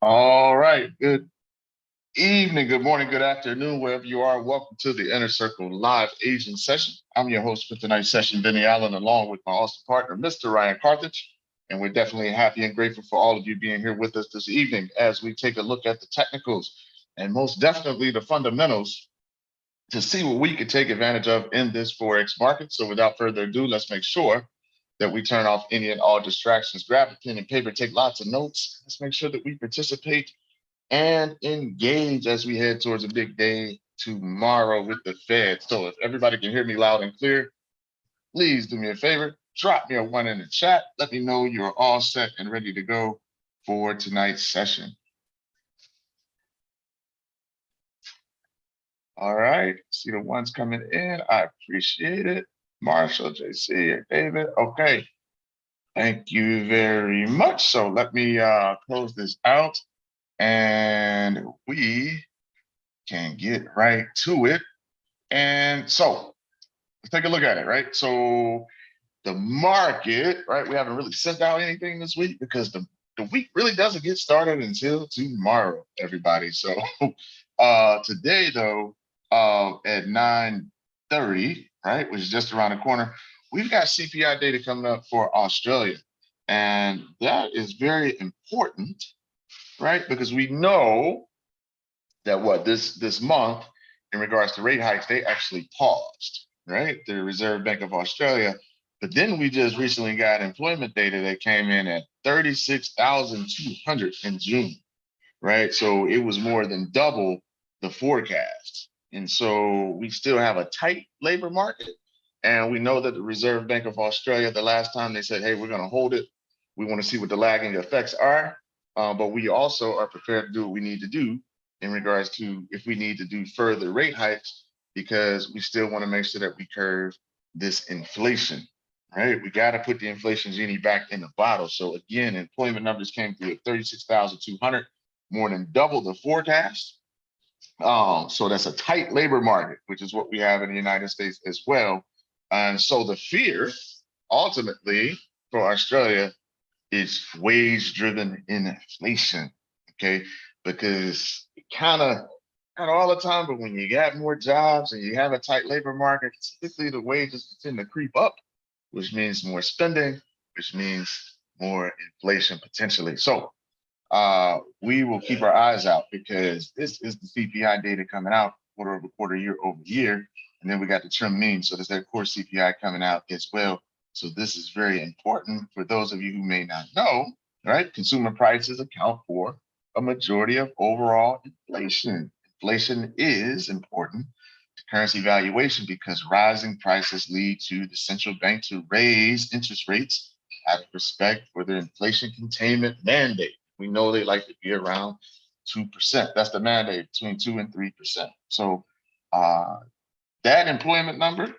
All right. Good evening, good morning, good afternoon, wherever you are. Welcome to the Inner Circle Live Agent Session. I'm your host for tonight's session, Benny Allen, along with my awesome partner, Mr. Ryan Carthage. And we're definitely happy and grateful for all of you being here with us this evening as we take a look at the technicals and most definitely the fundamentals to see what we could take advantage of in this Forex market. So without further ado, let's make sure that we turn off any and all distractions. Grab a pen and paper, take lots of notes. Let's make sure that we participate and engage as we head towards a big day tomorrow with the Fed. So if everybody can hear me loud and clear, please do me a favor, drop me a 1 in the chat. Let me know you're all set and ready to go for tonight's session. All right, see the ones coming in. I appreciate it. Marshall, JC, David. Okay, thank you very much. So let me close this out and we can get right to it. And so let's take a look at it, right? So the market, right? We haven't really sent out anything this week because the week really doesn't get started until tomorrow, everybody. So today, though, at 9:30, right, which is just around the corner, we've got CPI data coming up for Australia. And that is very important, right? Because we know that this month, in regards to rate hikes, they actually paused, right? The Reserve Bank of Australia. But then we just recently got employment data that came in at 36,200 in June, right? So it was more than double the forecast. And so we still have a tight labor market. And we know that the Reserve Bank of Australia, the last time they said, hey, we're going to hold it. We want to see what the lagging effects are. But we also are prepared to do what we need to do in regards to if we need to do further rate hikes, because we still want to make sure that we curve this inflation, right? We got to put the inflation genie back in the bottle. So again, employment numbers came through at 36,200, more than double the forecast. So that's a tight labor market, which is what we have in the United States as well. And so the fear ultimately for Australia is wage-driven inflation, okay? Because kind of all the time, but when you got more jobs and you have a tight labor market, typically the wages tend to creep up, which means more spending, which means more inflation potentially. So we will keep our eyes out because this is the CPI data coming out quarter over quarter, year over year. And then we got the trim mean. So there's that core CPI coming out as well. So this is very important for those of you who may not know, right? Consumer prices account for a majority of overall inflation. Inflation is important to currency valuation because rising prices lead to the central bank to raise interest rates out of respect for their inflation containment mandate. We know they like to be around 2%. That's the mandate, between 2 and 3%. So that employment number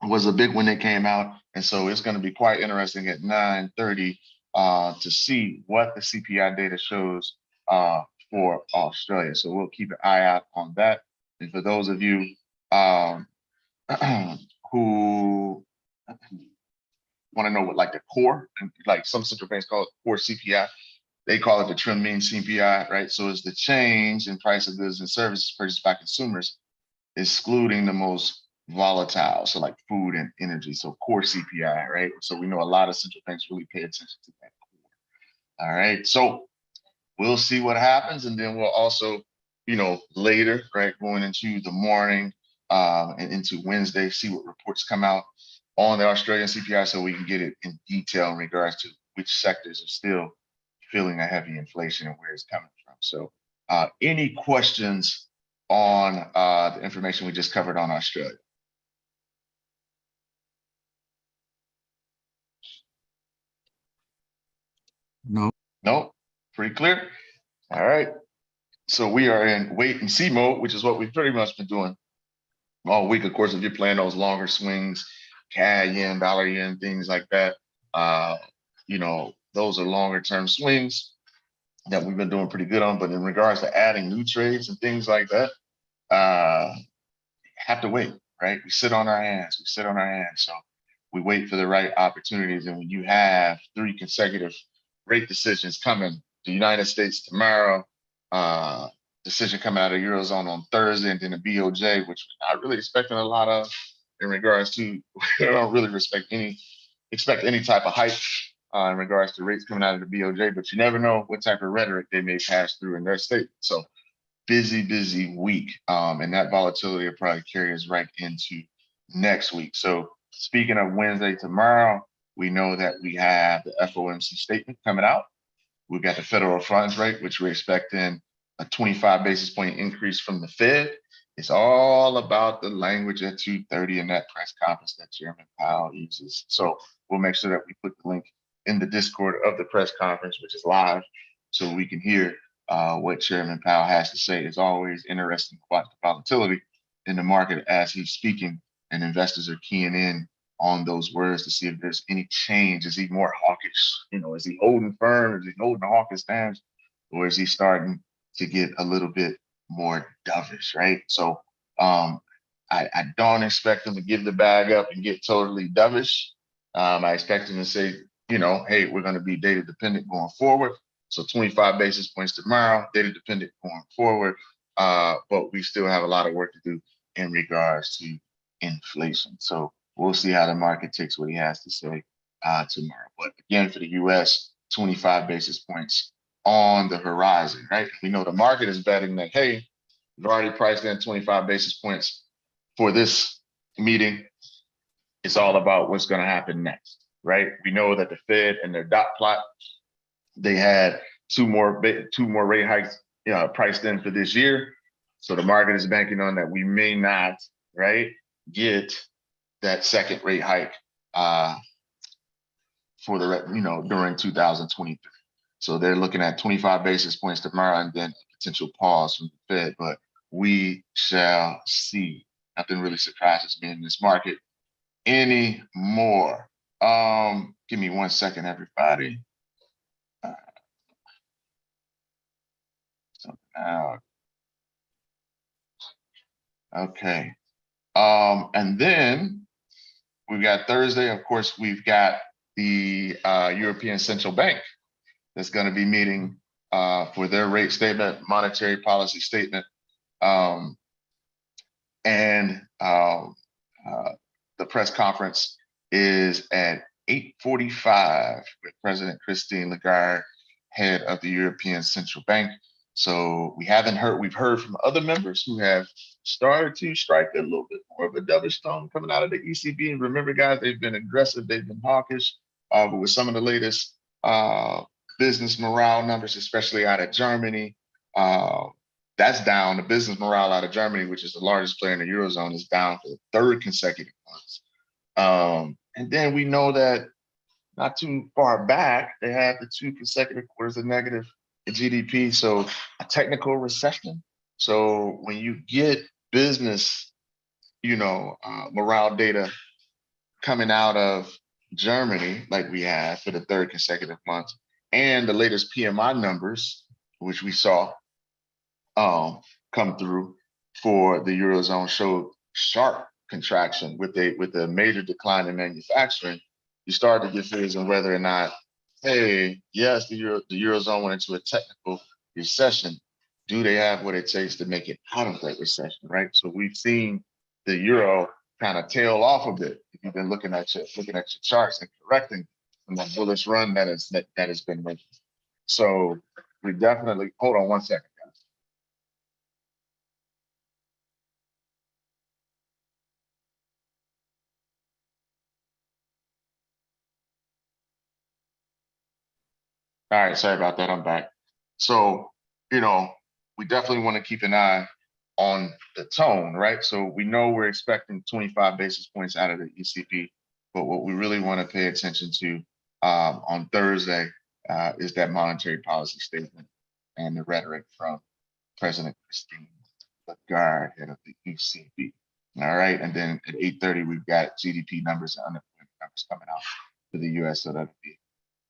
was a big one that came out. And so it's going to be quite interesting at 9:30 to see what the CPI data shows for Australia. So we'll keep an eye out on that. And for those of you who want to know what like the core, and like some central banks call it core CPI, they call it the trim mean CPI, right? So it's the change in price of goods and services purchased by consumers, excluding the most volatile, so like food and energy, so core CPI, right? So we know a lot of central banks really pay attention to that core. All right, so we'll see what happens, and then we'll also, later, right, going into the morning and into Wednesday, see what reports come out on the Australian CPI so we can get it in detail in regards to which sectors are still feeling a heavy inflation and where it's coming from. So any questions on the information we just covered on Australia? No, pretty clear. All right. So we are in wait and see mode, which is what we've pretty much been doing all week. Of course, if you're playing those longer swings, CAD yen, dollar yen, things like that, those are longer term swings that we've been doing pretty good on. But in regards to adding new trades and things like that, have to wait, right? We sit on our hands. So we wait for the right opportunities. And when you have 3 consecutive rate decisions coming the United States tomorrow, decision coming out of Eurozone on Thursday, and then the BOJ, which we're not really expecting a lot of in regards to, we don't really expect any type of hype in regards to rates coming out of the BOJ, but you never know what type of rhetoric they may pass through in their state. So busy week. And that volatility will probably carry us right into next week. So speaking of Wednesday tomorrow, we know that we have the FOMC statement coming out. We've got the federal funds rate, which we're expecting a 25 basis point increase from the Fed. It's all about the language at 2:30 in that press conference that Chairman Powell uses. So we'll make sure that we put the link in the Discord of the press conference, which is live, so we can hear what Chairman Powell has to say. It's always interesting to watch the volatility in the market as he's speaking, and investors are keying in on those words to see if there's any change. Is he more hawkish? Is he holding firm? Is he holding a hawkish stance? Or is he starting to get a little bit more dovish, right? So I don't expect him to give the bag up and get totally dovish. I expect him to say, hey, we're going to be data dependent going forward. So 25 basis points tomorrow, data dependent going forward. But we still have a lot of work to do in regards to inflation. So we'll see how the market takes what he has to say tomorrow. But again, for the US, 25 basis points on the horizon, right? We know the market is betting that, hey, we've already priced in 25 basis points for this meeting. It's all about what's going to happen next, right? We know that the Fed and their dot plot, they had two more rate hikes priced in for this year. So the market is banking on that we may not, right, get that second rate hike for the during 2023. So they're looking at 25 basis points tomorrow and then a potential pause from the Fed, but we shall see. Nothing really surprises me in this market anymore. Give me 1 second, everybody. Something out. Okay. And then we've got Thursday. Of course, we've got the European Central Bank that's going to be meeting for their rate statement, monetary policy statement. And the press conference is at 8:45 with President Christine Lagarde, head of the European Central Bank. So we've heard from other members who have started to strike a little bit more of a dovish tone coming out of the ECB. And remember, guys, they've been aggressive, they've been hawkish, but with some of the latest business morale numbers, especially out of Germany, that's down. The business morale out of Germany, which is the largest player in the Eurozone, is down for the third consecutive month. And then we know that not too far back, they had the 2 consecutive quarters of negative GDP, so a technical recession. So when you get business, morale data coming out of Germany, like we have for the third consecutive month, and the latest PMI numbers, which we saw come through for the Eurozone, showed sharp contraction with a major decline in manufacturing. You start to get fears on whether or not, hey, yes, the Eurozone went into a technical recession. Do they have what it takes to make it out of that recession, right? So we've seen the euro kind of tail off a bit. If you've been looking at your charts and correcting from that bullish run that has been making. So we definitely, hold on 1 second, guys. All right, sorry about that. I'm back. So, we definitely want to keep an eye on the tone, right? So we know we're expecting 25 basis points out of the ECB, but what we really want to pay attention to on Thursday is that monetary policy statement and the rhetoric from President Christine Lagarde, head of the ECB. All right, and then at 8:30 we've got GDP numbers and unemployment numbers coming out for the U.S., so that'll be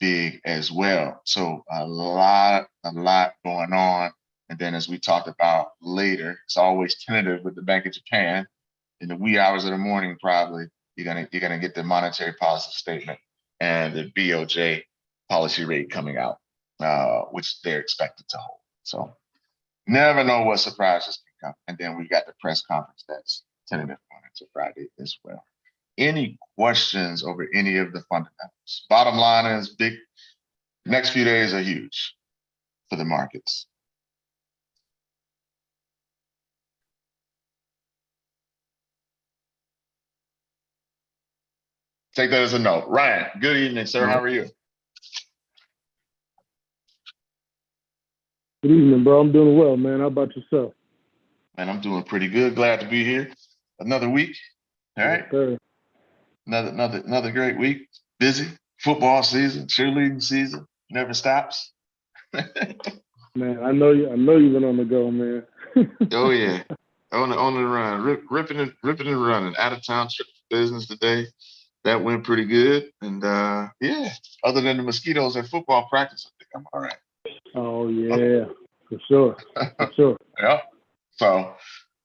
big as well. So a lot going on. And then as we talked about later, it's always tentative with the Bank of Japan. In the wee hours of the morning, probably you're gonna get the monetary policy statement and the BOJ policy rate coming out. which they're expected to hold. So never know what surprises can come. And then we got the press conference that's tentative on into Friday as well. Any questions over any of the fundamentals? Bottom line is big. Next few days are huge for the markets. Take that as a note. Ryan, good evening, sir. How are you? Good evening, bro. I'm doing well, man. How about yourself? Man, I'm doing pretty good. Glad to be here. Another week. All right. Yes, Another great week. Busy. Football season, cheerleading season never stops. Man, I know you've been on the go, man. Oh yeah. On the run. Ripping and running. Out of town trip for business today. That went pretty good. And yeah, other than the mosquitoes at football practice, I think I'm all right. Oh yeah, for sure. For sure. Yeah. So,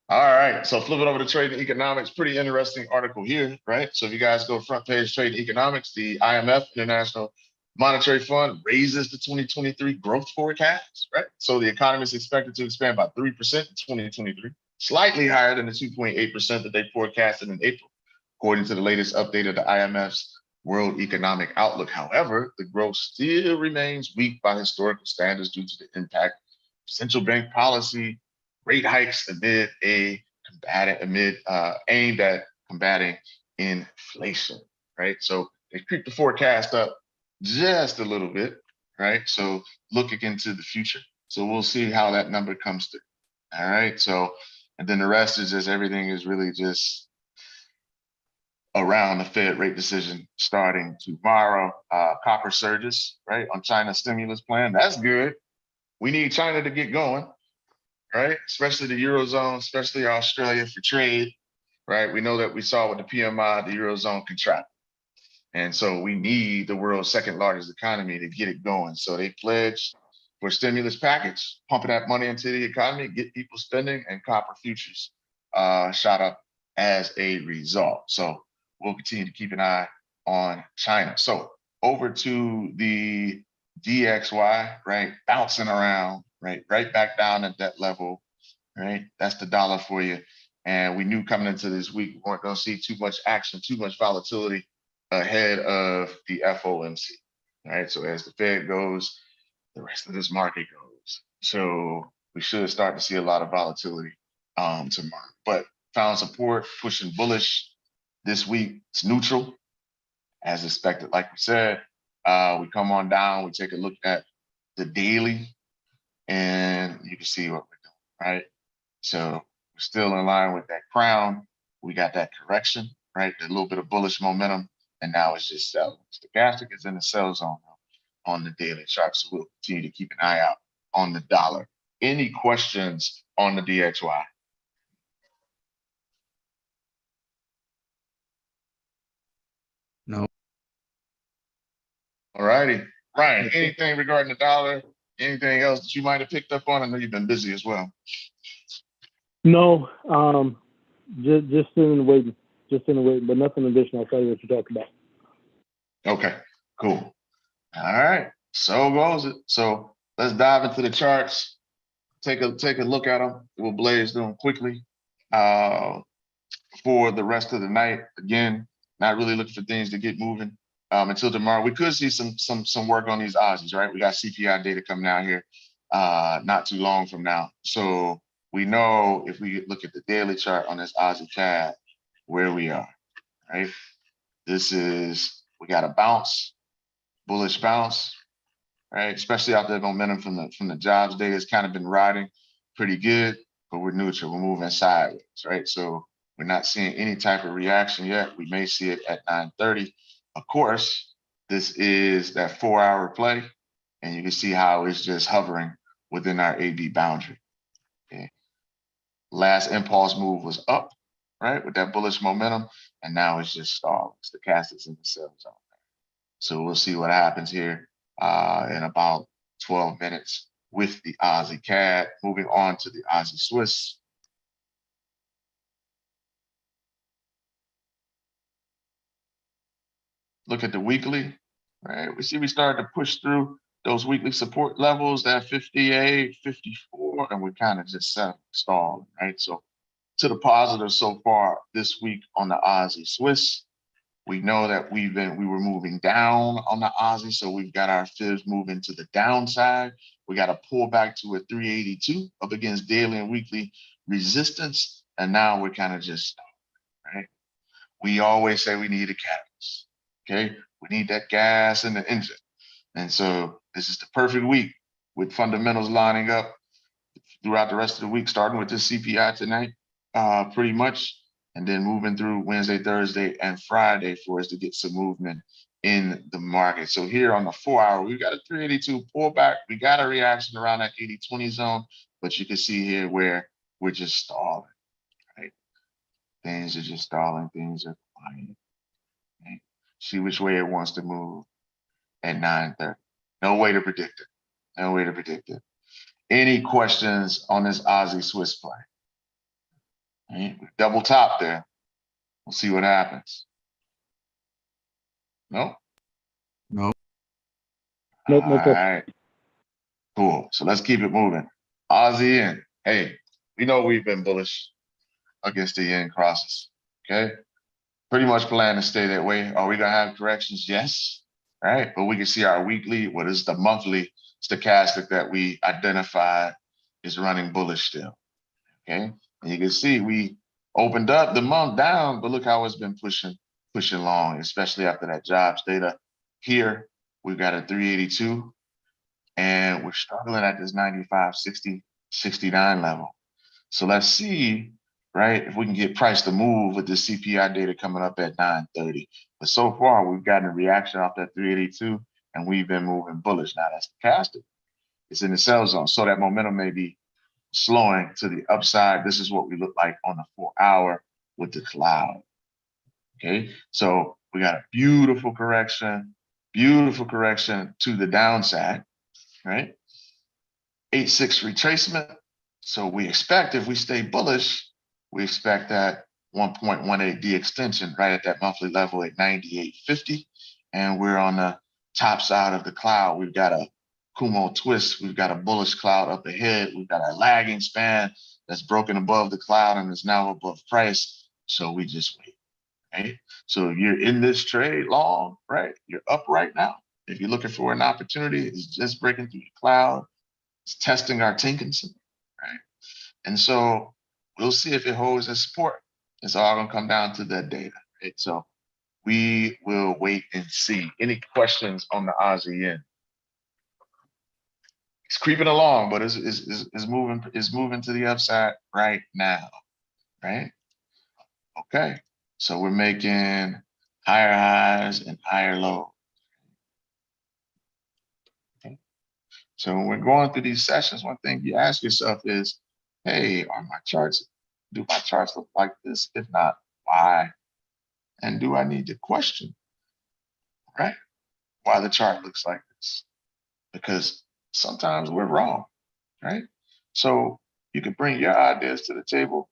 all right. So flip it over to Trading Economics. Pretty interesting article here, right? So if you guys go front page Trading Economics, the IMF, International Monetary Fund, raises the 2023 growth forecast, right? So the economy is expected to expand by 3% in 2023, slightly higher than the 2.8% that they forecasted in April, according to the latest update of the IMF's World Economic Outlook. However, the growth still remains weak by historical standards due to the impact of central bank policy rate hikes aimed at combating inflation, right? So they creep the forecast up just a little bit, right? So looking into the future. So we'll see how that number comes through. All right. So, and then the rest is just everything is really just around the Fed rate decision starting tomorrow. Copper surges, right, on China's stimulus plan. That's good. We need China to get going, right? Especially the Eurozone, especially Australia for trade, right? We know that we saw with the PMI, the Eurozone contract. And so we need the world's second largest economy to get it going. So they pledged for stimulus package, pumping that money into the economy, get people spending, and copper futures shot up as a result. So we'll continue to keep an eye on China. So over to the DXY, right? Bouncing around, right? Right back down at that level, right? That's the dollar for you. And we knew coming into this week, we weren't going to see too much action, too much volatility ahead of the FOMC, right? So as the Fed goes, the rest of this market goes. So we should start to see a lot of volatility tomorrow. But found support, pushing bullish this week. It's neutral, as expected. Like we said, we come on down, we take a look at the daily, and you can see what we're doing, right? So we're still in line with that crown. We got that correction, right? A little bit of bullish momentum, and now it's just selling. Stochastic is in the sell zone now on the daily chart, so we'll continue to keep an eye out on the dollar. Any questions on the DXY? No. All righty. Ryan, anything regarding the dollar? Anything else that you might have picked up on? I know you've been busy as well. No, just in the waiting. Just in the waiting, but nothing additional. I'll tell you what you talked about. Okay, cool. All right, so goes it. So let's dive into the charts. Take a look at them. We'll blaze them quickly for the rest of the night. Again, not really looking for things to get moving until tomorrow. We could see some work on these Aussies, right? We got CPI data coming out here not too long from now. So we know if we look at the daily chart on this Aussie CAD, where we are, right? This is, we got a bounce, bullish bounce, right? Especially after the momentum from the jobs data has kind of been riding pretty good, but we're neutral, we're moving sideways, right? So we're not seeing any type of reaction yet. We may see it at 9:30. Of course, this is that 4-hour play, and you can see how it's just hovering within our AB boundary. Okay. Last impulse move was up, right, with that bullish momentum, and now it's just stalled. Stochastics in the sell zone. So we'll see what happens here in about 12 minutes with the Aussie CAD. Moving on to the Aussie Swiss. Look at the weekly, right? We see we started to push through those weekly support levels, that 58, 54, and we kind of just stalled, right? So to the positive so far this week on the Aussie Swiss, we know that we were moving down on the Aussie, so we've got our fibs moving to the downside. We got to pull back to a 382 up against daily and weekly resistance, and now we're kind of just stopped, right? We always say we need a catalyst, okay? We need that gas in the engine. And so this is the perfect week with fundamentals lining up throughout the rest of the week, starting with this CPI tonight, pretty much, and then moving through Wednesday, Thursday, and Friday for us to get some movement in the market. So here on the 4-hour, we've got a 382 pullback. We got a reaction around that 80-20 zone, but you can see here where we're just stalling, right? Things are just stalling. Things are quiet. Right? See which way it wants to move at 9:30. No way to predict it. No way to predict it. Any questions on this Aussie Swiss play? Right? Double top there. We'll see what happens. No? No. Nope, no All question. right. Cool. So let's keep it moving. Aussie yen. Hey, we know we've been bullish against the yen crosses. Okay. Pretty much plan to stay that way. Are we going to have corrections? Yes. All right. But we can see our weekly, what is the monthly stochastic that we identified is running bullish still. Okay. And you can see we opened up the month down, but look how it's been pushing long, especially after that jobs data. Here, we've got a 382, and we're struggling at this 95, 60, 69 level. So let's see, right, if we can get price to move with the CPI data coming up at 9:30. But so far, we've gotten a reaction off that 382, and we've been moving bullish. Now that's stochastic. It's in the sell zone, so that momentum may be slowing to the upside. This is what we look like on the 4-hour with the cloud. Okay, so we got a beautiful correction to the downside, right? 8-6 retracement. So we expect, if we stay bullish, we expect that 1.18D extension right at that monthly level at 98.50. And we're on the top side of the cloud. We've got a Kumo twist. We've got a bullish cloud up ahead. We've got a lagging span that's broken above the cloud and is now above price. So we just wait, right? So if you're in this trade long, right, you're up right now. If you're looking for an opportunity, it's just breaking through the cloud. It's testing our Tinkinson, right? And so we'll see if it holds as support. It's all going to come down to that data, right? So we will wait and see. Any questions on the Aussie yen? It's creeping along, but it's moving to the upside right now, right? Okay, so we're making higher highs and higher lows. Okay. So when we're going through these sessions, one thing you ask yourself is, hey, do my charts look like this? If not, why? And do I need to question, right, why the chart looks like this? Because sometimes we're wrong, right? So you can bring your ideas to the table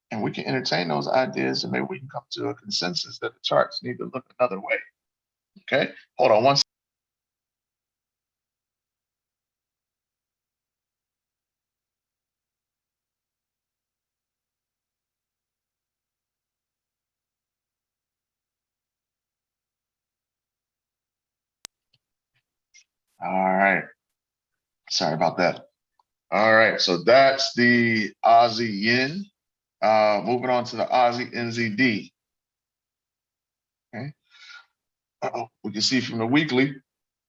and we can entertain those ideas, and maybe we can come to a consensus that the charts need to look another way. Okay, hold on one second. All right, sorry about that. All right, so that's the Aussie yen. Moving on to the Aussie NZD. Okay. We can see from the weekly,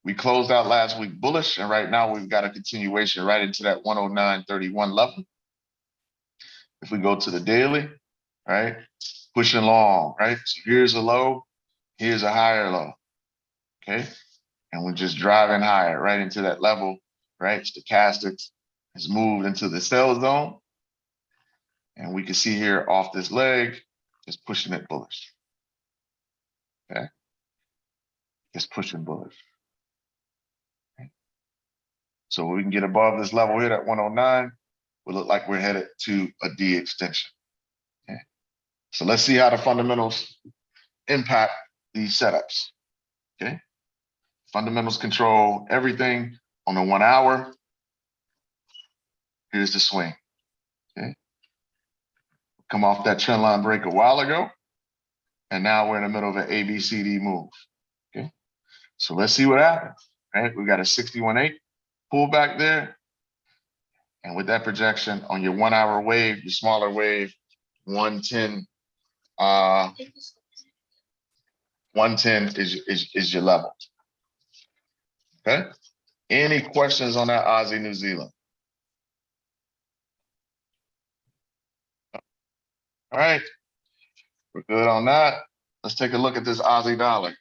we closed out last week bullish, and right now we've got a continuation right into that 109.31 level. If we go to the daily, right, pushing long, right? So here's a low, here's a higher low, okay? And we're just driving higher right into that level, right? Stochastics has moved into the sell zone. And we can see here off this leg, just pushing it bullish, okay? Just pushing bullish. Okay? So we can get above this level here at 109, we look like we're headed to a D extension. Okay? So let's see how the fundamentals impact these setups. Okay. Fundamentals control everything on the 1 hour. Here's the swing. Okay. Come off that trend line break a while ago. And now we're in the middle of an ABCD move. Okay. So let's see what happens. Right. We got a 61.8 pull back there. And with that projection on your 1 hour wave, your smaller wave, 110, 110 is your level. Okay. Any questions on that Aussie New Zealand? All right. We're good on that. Let's take a look at this Aussie dollar.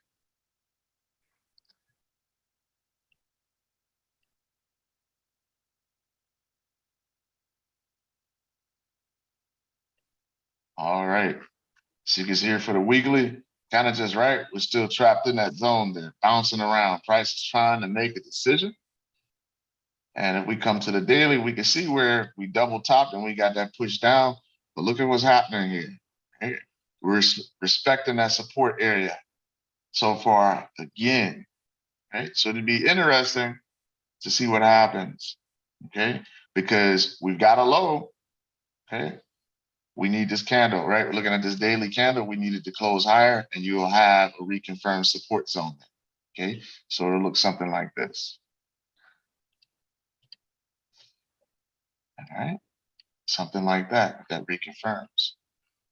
All right. So you can see here for the weekly, kind of just right. We're still trapped in that zone there, bouncing around. Price is trying to make a decision. And if we come to the daily, we can see where we double topped and we got that push down. But look at what's happening here. Right? We're respecting that support area so far again. Right? So it'd be interesting to see what happens. Okay, because we've got a low. Okay. We need this candle, right? We're looking at this daily candle. We need it to close higher and you will have a reconfirmed support zone. Okay, so it'll look something like this. All right, something like that reconfirms.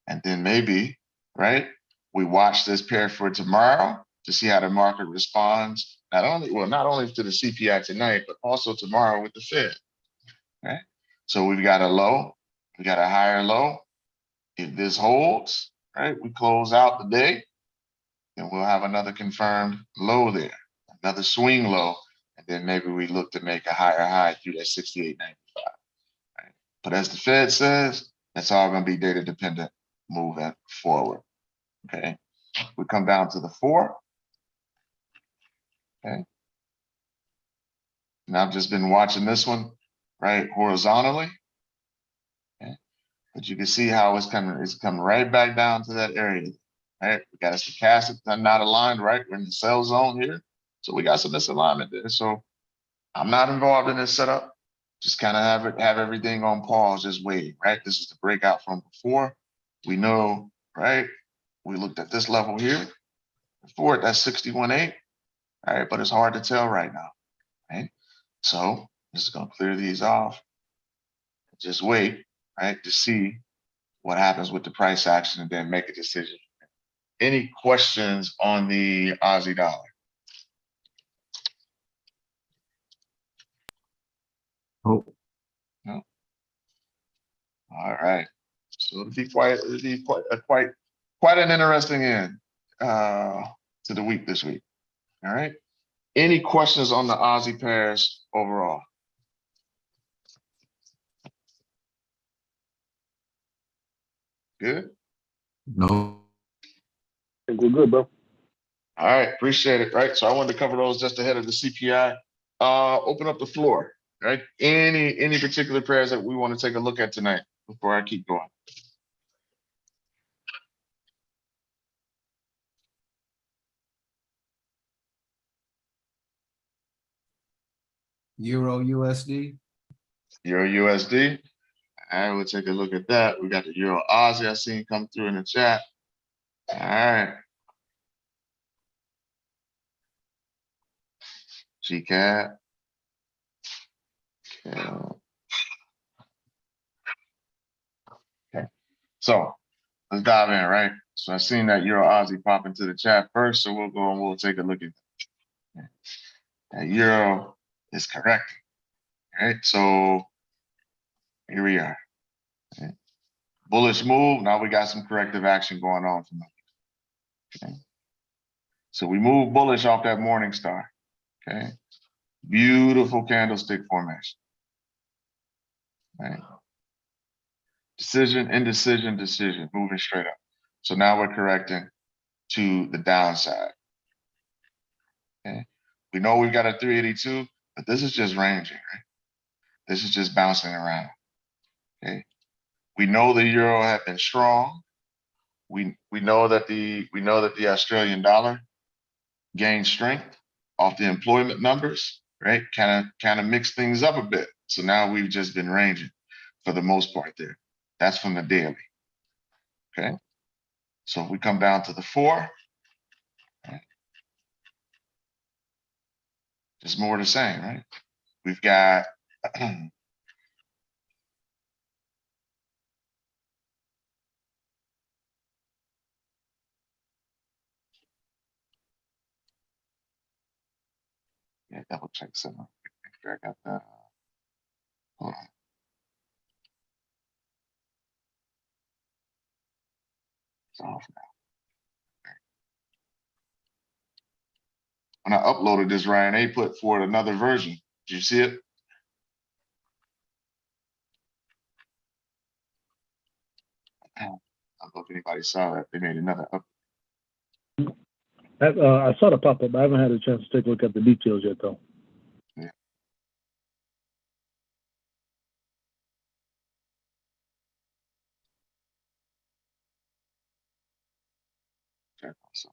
And then maybe, right, we watch this pair for tomorrow to see how the market responds. Not only to the CPI tonight, but also tomorrow with the Fed. Right, so we've got a low, we got a higher low. If this holds, right, we close out the day, then we'll have another confirmed low there, another swing low, and then maybe we look to make a higher high through that 68.95. Right? But as the Fed says, that's all going to be data dependent moving forward. Okay, we come down to the 4. Okay, and I've just been watching this one, right, horizontally. But you can see how it's coming right back down to that area. Right? We got a stochastic not aligned, right? We're in the sell zone here. So we got some misalignment there. So I'm not involved in this setup. Just kind of have everything on pause, just waiting, right? This is the breakout from before. We know, right? We looked at this level here before, that's 61.8. All right, but it's hard to tell right now. Right? So I'm just gonna clear these off. Just wait, right, to see what happens with the price action and then make a decision. Any questions on the Aussie dollar? Oh, No. All right. So it'll be quite an interesting end to the week this week. All right. Any questions on the Aussie pairs overall? Good. no. I think we're good, bro. All right, appreciate it. Right. So I wanted to cover those just ahead of the CPI. Open up the floor. Right. Any particular pairs that we want to take a look at tonight before I keep going? Euro USD. Euro USD. All right, we'll take a look at that. We got the Euro Aussie I seen come through in the chat. All right. GCAD. Okay. So let's dive in, right? So I seen that Euro Aussie pop into the chat first, so we'll go and we'll take a look at that. That Euro is correct. All right, so here we are. Okay. Bullish move. Now we got some corrective action going on from that. Okay. So we move bullish off that morning star. Okay. Beautiful candlestick formation. Right. Decision, indecision, decision, moving straight up. So now we're correcting to the downside. Okay. We know we've got a 382, but this is just ranging, right? This is just bouncing around. Okay. We know the euro have been strong. We know that the Australian dollar gained strength. off the employment numbers, right? Kind of mix things up a bit. So now we've just been ranging for the most part there. That's from the daily. Okay. So if we come down to the 4, right, just more of the same, right? We've got yeah, double check something. Make sure I got that. Hold on. It's off now. When I uploaded this, Ryan, they put forward another version. Did you see it? I don't know if anybody saw that. They made another up. I saw the pop up. I haven't had a chance to take a look at the details yet, though. Yeah. Check also.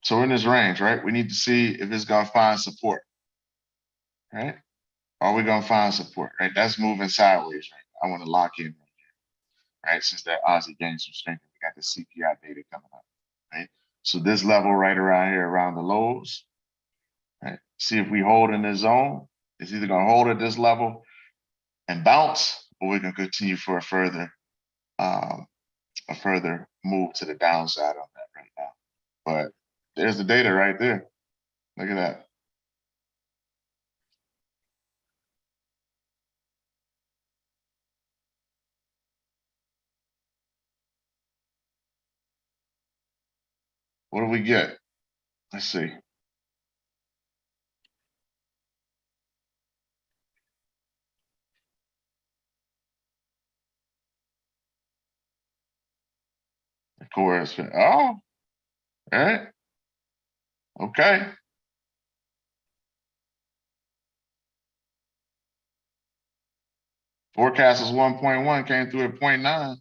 So in this range, right? We need to see if it's gonna find support, right? Are we gonna find support, right? That's moving sideways, right? I want to lock in, right? Since that Aussie gained some strength, we got the CPI data coming up, right? So this level right around here, around the lows, right? See if we hold in this zone. It's either gonna hold at this level and bounce, or we can continue for a further move to the downside on that right now. But there's the data right there. Look at that. What do we get? Let's see. Of course. Oh, all right. Okay. Forecast is 1.1, came through at 0.9.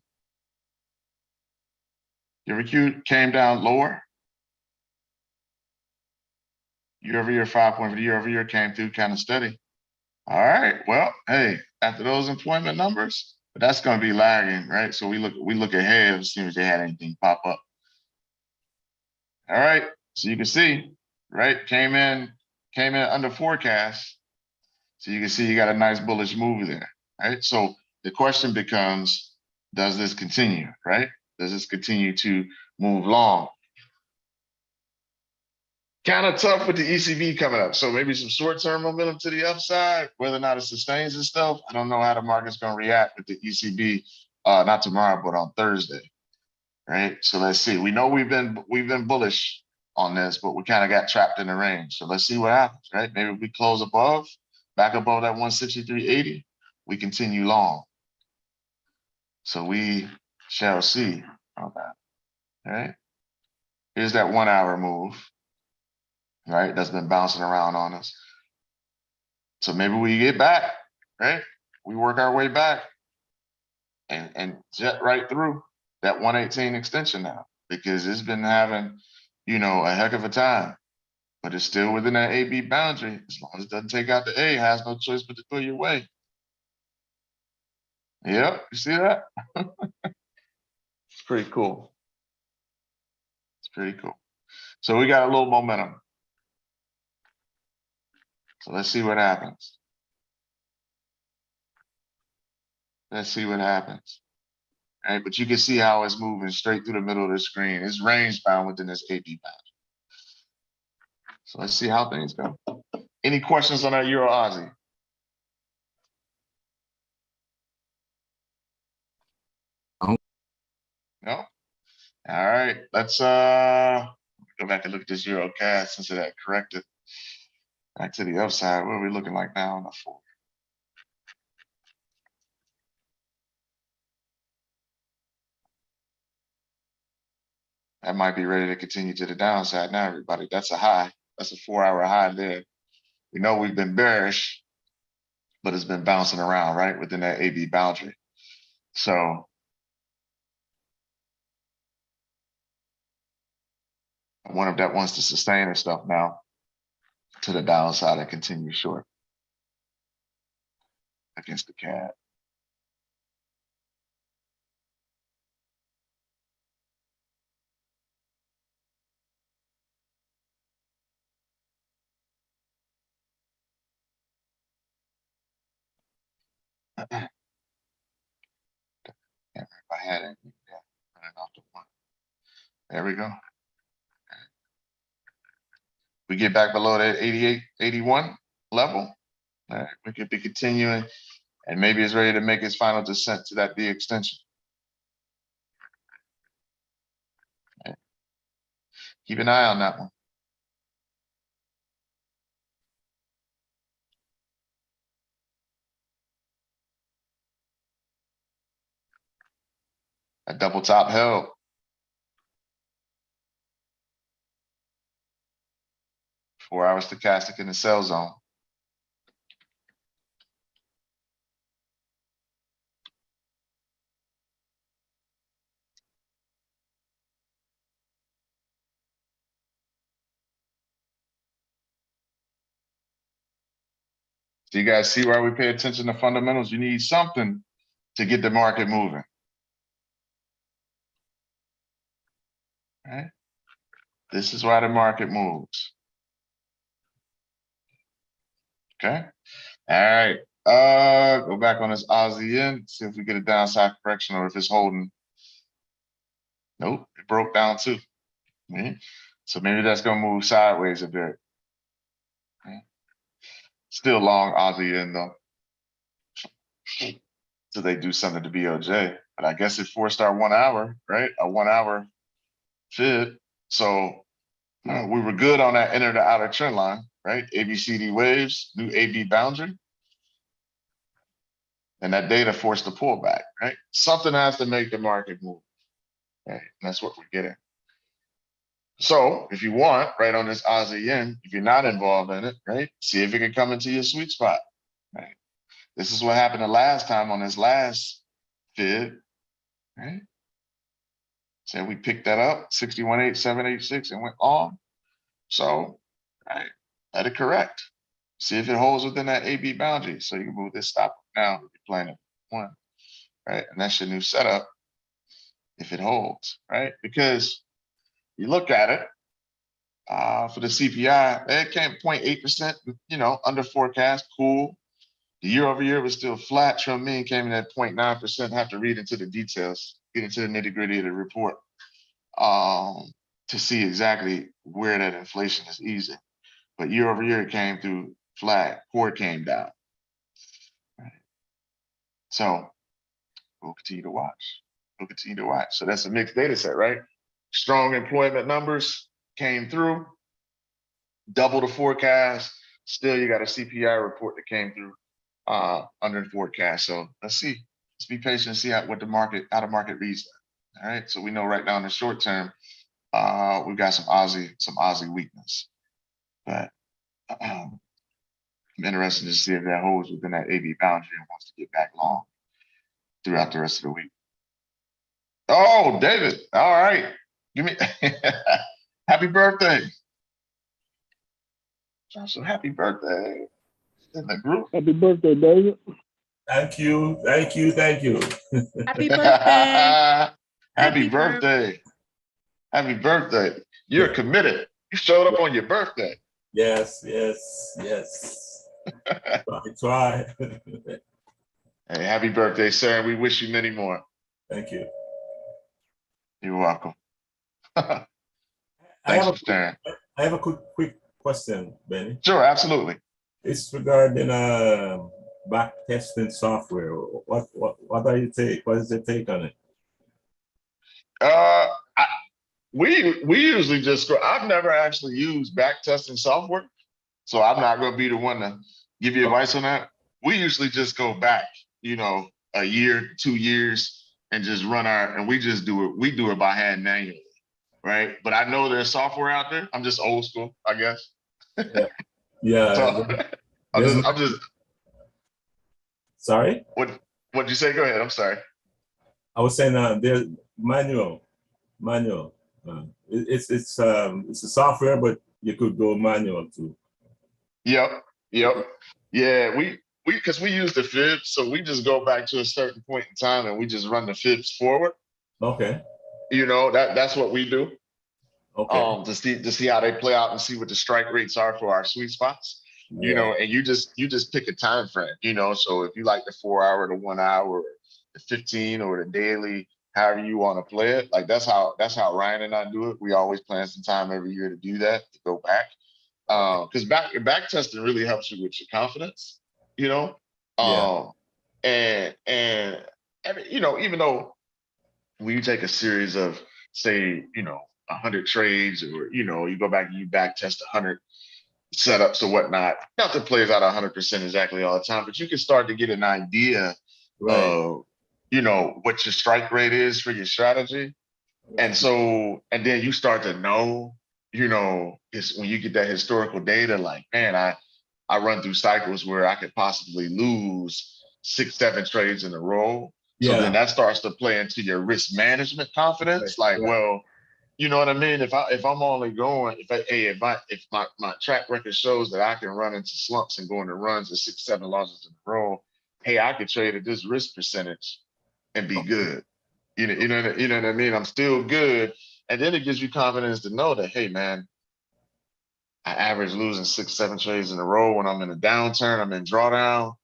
Your recruit came down lower. Year over year, 5.5 year over year came through kind of steady. All right. Well, hey, after those employment numbers, but that's going to be lagging, right? So we look ahead and see if they had anything pop up. All right. So you can see, right? Came in under forecast. So you can see you got a nice bullish move there, right? So the question becomes, does this continue, right? Does this continue to move long? Kind of tough with the ECB coming up. So maybe some short-term momentum to the upside, whether or not it sustains itself. I don't know how the market's going to react with the ECB, not tomorrow, but on Thursday, right? So let's see. We know we've been bullish on this, but we kind of got trapped in the range. So let's see what happens, right? Maybe we close above, back above that 163.80, we continue long. So we shall see on that, right? Here's that 1 hour move, right? That's been bouncing around on us. So maybe we get back, right? We work our way back and jet right through that 118 extension now, because it's been having, a heck of a time, but it's still within that AB boundary. As long as it doesn't take out the A, it has no choice but to go your way. Yep, you see that? It's pretty cool. It's pretty cool. So we got a little momentum. So let's see what happens. Let's see what happens. All right, but you can see how it's moving straight through the middle of the screen. It's range bound within this AB boundary. So let's see how things go. Any questions on that Euro Aussie? No. No? All right, let's go back and look at this Euro CAD since it had corrected. Back to the upside. What are we looking like now on the 4? That might be ready to continue to the downside now, everybody. That's a high. That's a 4-hour high there. We know we've been bearish. but it's been bouncing around, right, within that AB boundary. So one of that wants to sustain herself now to the downside and continue short against the CAD. If I had it, yeah, running off the one. There we go. We get back below that 88, 81 level. We could be continuing, and maybe it's ready to make its final descent to that D extension. Keep an eye on that one. A double top held. Four-hour stochastic in the sell zone. So you guys see why we pay attention to fundamentals? You need something to get the market moving. Right? This is why the market moves. Okay. All right. Go back on this Aussie yen, see if we get a downside correction or if it's holding. Nope, it broke down too. Okay. So maybe that's gonna move sideways a bit. Okay. Still long Aussie yen though. So they do something to BOJ, but I guess it forced our 1 hour, right? A 1 hour fib. So we were good on that inner to outer trend line, right? ABCD waves, new AB boundary. And that data forced the pullback, right? Something has to make the market move, right? And that's what we're getting. So if you want, right, on this Aussie yen, if you're not involved in it, right, see if it can come into your sweet spot, right? This is what happened the last time on this last fib, right? So we picked that up, 61.8786 and went on. So, right, let it correct. See if it holds within that AB boundary. So you can move this stop down if you're playing it one, right? And that's your new setup if it holds, right? Because you look at it for the CPI, it came 0.8%, you know, under forecast, cool. The year over year was still flat. Trend mean came in at 0.9%. Have to read into the details, get into the nitty gritty of the report to see exactly where that inflation is easing. But year over year, it came through flat. Core came down. Right. So we'll continue to watch. We'll continue to watch. So that's a mixed data set, right? Strong employment numbers came through, double the forecast. Still, you got a CPI report that came through under forecast. So let's see. Let's be patient and see how the market reads that. All right. So we know right now in the short term, we've got some Aussie weakness. But I'm interested to see if that holds within that AB boundary and wants to get back long throughout the rest of the week. Oh, David. All right. Give me happy birthday. So happy birthday in the group. Happy birthday, David. Thank you. Thank you. Thank you. Happy birthday. Happy birthday. Happy birthday. You're committed. You showed up on your birthday. Yes, yes, yes. I try. Hey, happy birthday, sir. We wish you many more. Thank you. You're welcome. I Thanks for sharing. have a quick question, Benny. Sure, absolutely. It's regarding back testing software. What are you take? What is the take on it? We usually just go. I've never actually used back testing software, so I'm not going to be the one to give you advice on that. We usually just go back, you know, a year, 2 years, and just run and we just do it. We do it by hand manually, right? But I know there's software out there. I'm just old school, I guess. Yeah. So I'm just Sorry? What'd you say? Go ahead. I'm sorry. I was saying there's manual. It's a software, but you could go manual too. Yep. Yeah, we because we use the fibs, so we just go back to a certain point in time and we just run the fibs forward. Okay. That's what we do. Okay. To see how they play out and see what the strike rates are for our sweet spots. Yeah. And you just pick a time frame, so if you like the 4 hour, the 1 hour, the 15 or the daily, however you want to play it, like that's how Ryan and I do it. We always plan some time every year to do that, to go back. Because back testing really helps you with your confidence, Yeah. And even though when you take a series of, say, 100 trades, or you go back and you back test 100 setups or whatnot, nothing plays out 100% exactly all the time, but you can start to get an idea Right. of what your strike rate is for your strategy. And then you start to know, it's when you get that historical data, like, man, I run through cycles where I could possibly lose 6-7 trades in a row. So then Yeah. that starts to play into your risk management confidence. Like, Right. well, you know what I mean? If I'm only going, if my track record shows that I can run into slumps and go into runs of 6-7 losses in a row, hey, I could trade at this risk percentage and be good. You know what I mean? I'm still good. And then it gives you confidence to know that, hey, man, I average losing 6-7 trades in a row when I'm in a downturn, I'm in drawdown.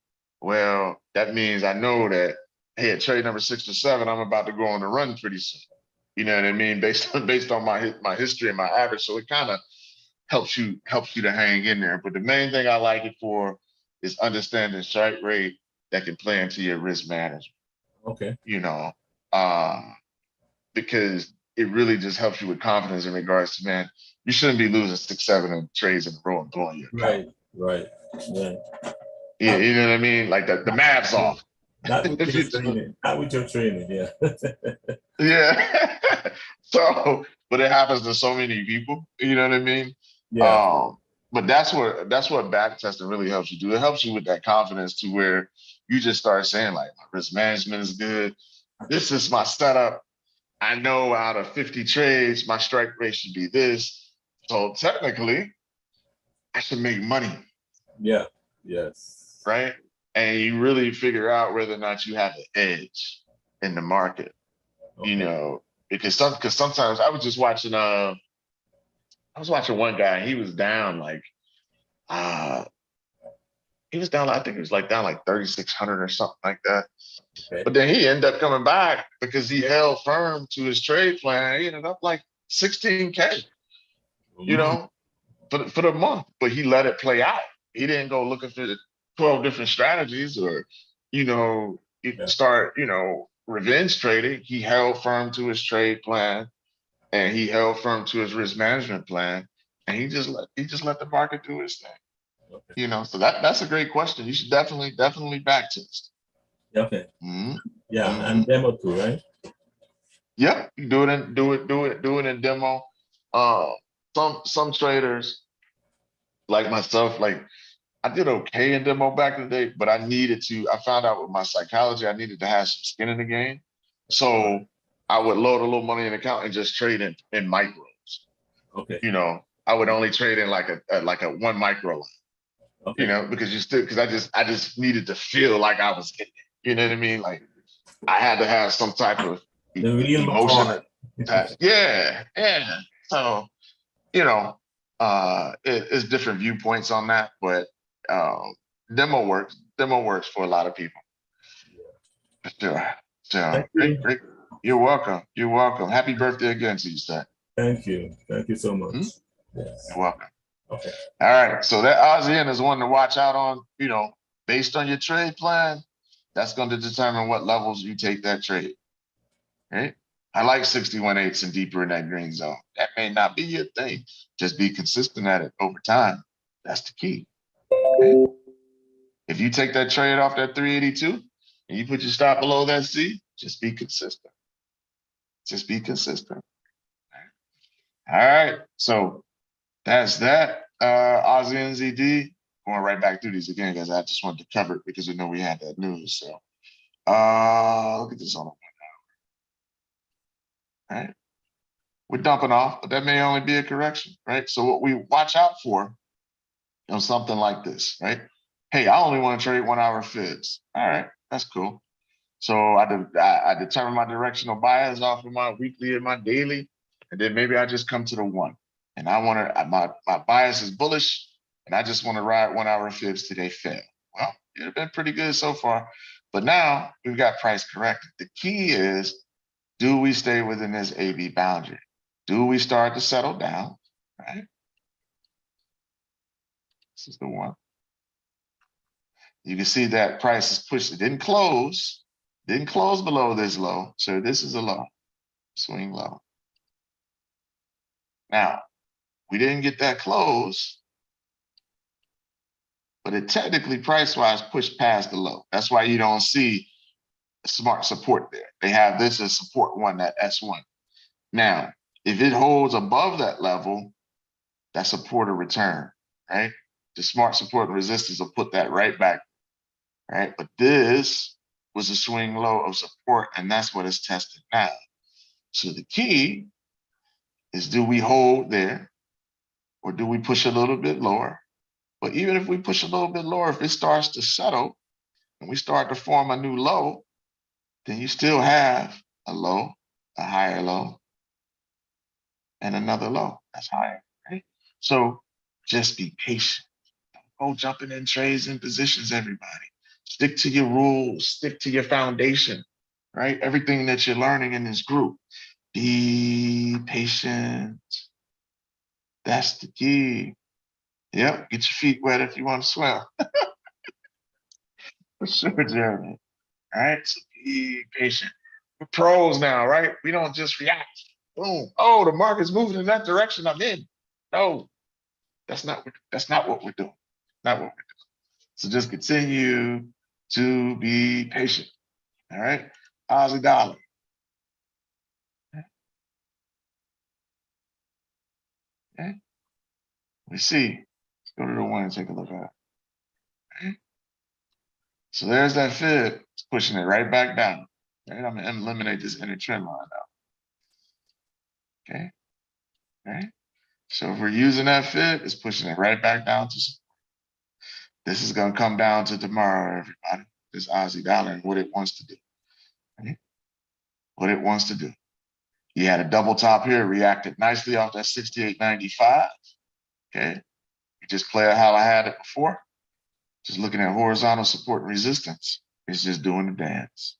Well, that means I know that, hey, at trade number 6 or 7, I'm about to go on a run pretty soon. You know what I mean? Based on my history and my average. So it kind of helps you to hang in there. But the main thing I like it for is understanding strike rate that can play into your risk management. Okay. Because it really just helps you with confidence in regards to, man, you shouldn't be losing 6-7 trades in a row and blowing your account. Right. Yeah. Yeah, you know what I mean? Like the math's off. Not with If your you training. Not with your training. Yeah. Yeah. But it happens to so many people, you know what I mean? Yeah. But that's what back testing really helps you do. It helps you with that confidence to where you just start saying, like, my risk management is good. This is my setup. I know out of 50 trades, my strike rate should be this. So technically, I should make money, Yeah. Yes. right? And you really figure out whether or not you have an edge in the market, Okay. because sometimes I was watching one guy. He was down like uh I think he was like down like 3,600 or something like that. Okay. But then he ended up coming back because he held firm to his trade plan. He ended up like 16K, you Mhm. know, for the month. But he let it play out. He didn't go looking for the 12 different strategies or, Yeah. start, revenge trading. He held firm to his trade plan and he held firm to his risk management plan. And he just let the market do his thing. Okay. So that's a great question. You should definitely back test. Okay. Mm-hmm. Yeah. Mm-hmm. And demo too, right? Yep, you do it in demo. Uh, some traders like myself, like I did okay in demo back in the day, but I needed to. I found out with my psychology, I needed to have some skin in the game. All right. So I would load a little money in the account and just trade in micros. Okay. I would only trade in like a one micro line. Okay. Because I just needed to feel like I was getting it. You know what I mean? Like I had to have some type of The real emotion McCoy. attached. Yeah, yeah. So you know, it's different viewpoints on that, but um, demo works. Demo works for a lot of people. For sure. So Thank you. great. You're welcome. You're welcome. Happy birthday again to you, sir. Thank you. Thank you so much. Hmm? Yes. You're welcome. Okay. All right. So that ASEAN is one to watch out on, based on your trade plan. That's going to determine what levels you take that trade. Right? I like 61/8 and deeper in that green zone. That may not be your thing. Just be consistent at it over time. That's the key. Okay? If you take that trade off that 382 and you put your stop below that C, just be consistent. Just be consistent. All right. So that's that. ASEAN ZD going right back through these again because I just wanted to cover it because we know we had that news. So look at this on a 1 hour. Right? We're dumping off, but that may only be a correction, right? So what we watch out for on something like this, right? Hey, I only want to trade 1 hour fibs. All right, that's cool. So I determine my directional bias off of my weekly and my daily, and then maybe I just come to the one. And I want to, my bias is bullish, and I just want to ride 1 hour fibs till they fail. Well, it's been pretty good so far, but now we've got price corrected. The key is, do we stay within this AB boundary? Do we start to settle down, right? This is the one. You can see that price is pushed. It didn't close below this low. So this is a low, swing low. Now, we didn't get that close, but it technically price-wise pushed past the low. That's why you don't see smart support there. They have this as support one, that S1. Now, if it holds above that level, that's support or return, right? The smart support and resistance will put that right back, right? But this was a swing low of support, and that's what it's tested now. So the key is, do we hold there, or do we push a little bit lower? But even if we push a little bit lower, if it starts to settle and we start to form a new low, then you still have a low, a higher low, and another low that's higher, right? So just be patient. Don't go jumping in trades and positions, everybody. Stick to your rules, stick to your foundation, right? Everything that you're learning in this group. Be patient. That's the key. Yep, get your feet wet if you want to swim. For sure, Jeremy. All right, so be patient. We're pros now, right? We don't just react. Boom. Oh, the market's moving in that direction I'm in. No, that's not what we're doing. Not what we're doing. So just continue to be patient. All right. Aussie dollar. Okay. We see. Let's go to the one and take a look at it. Okay. So there's that fib. It's pushing it right back down. Right. I'm gonna eliminate this inner trend line now. Okay. Okay. So if we're using that fib, it's pushing it right back down to support. This is gonna come down to tomorrow, everybody. This Aussie dollar and what it wants to do. Okay. What it wants to do. You had a double top here, reacted nicely off that 68.95. Okay. You just play it how I had it before. Just looking at horizontal support and resistance. It's just doing the dance.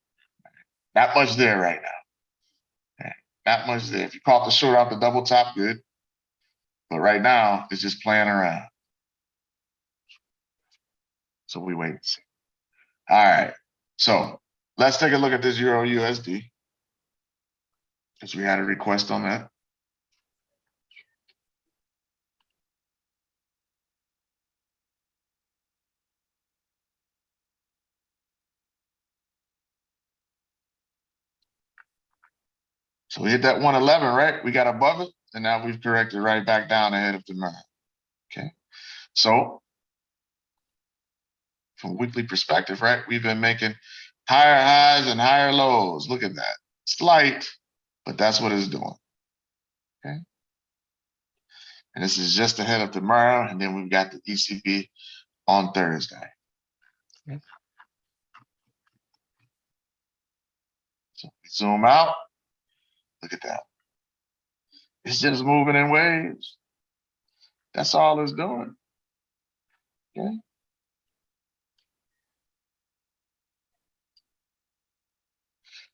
Not much there right now. Okay. Not much there. If you caught the short off the double top, good. But right now, it's just playing around. So we wait and see. All right. So let's take a look at this Euro USD, because we had a request on that. So we hit that 111, right? We got above it, and now we've corrected right back down ahead of demand. Okay. So from a weekly perspective, right, we've been making higher highs and higher lows. Look at that. Slight, but that's what it's doing. Okay. And this is just ahead of tomorrow, and then we've got the ECB on Thursday. Okay. So we zoom out. Look at that. It's just moving in waves. That's all it's doing. Okay.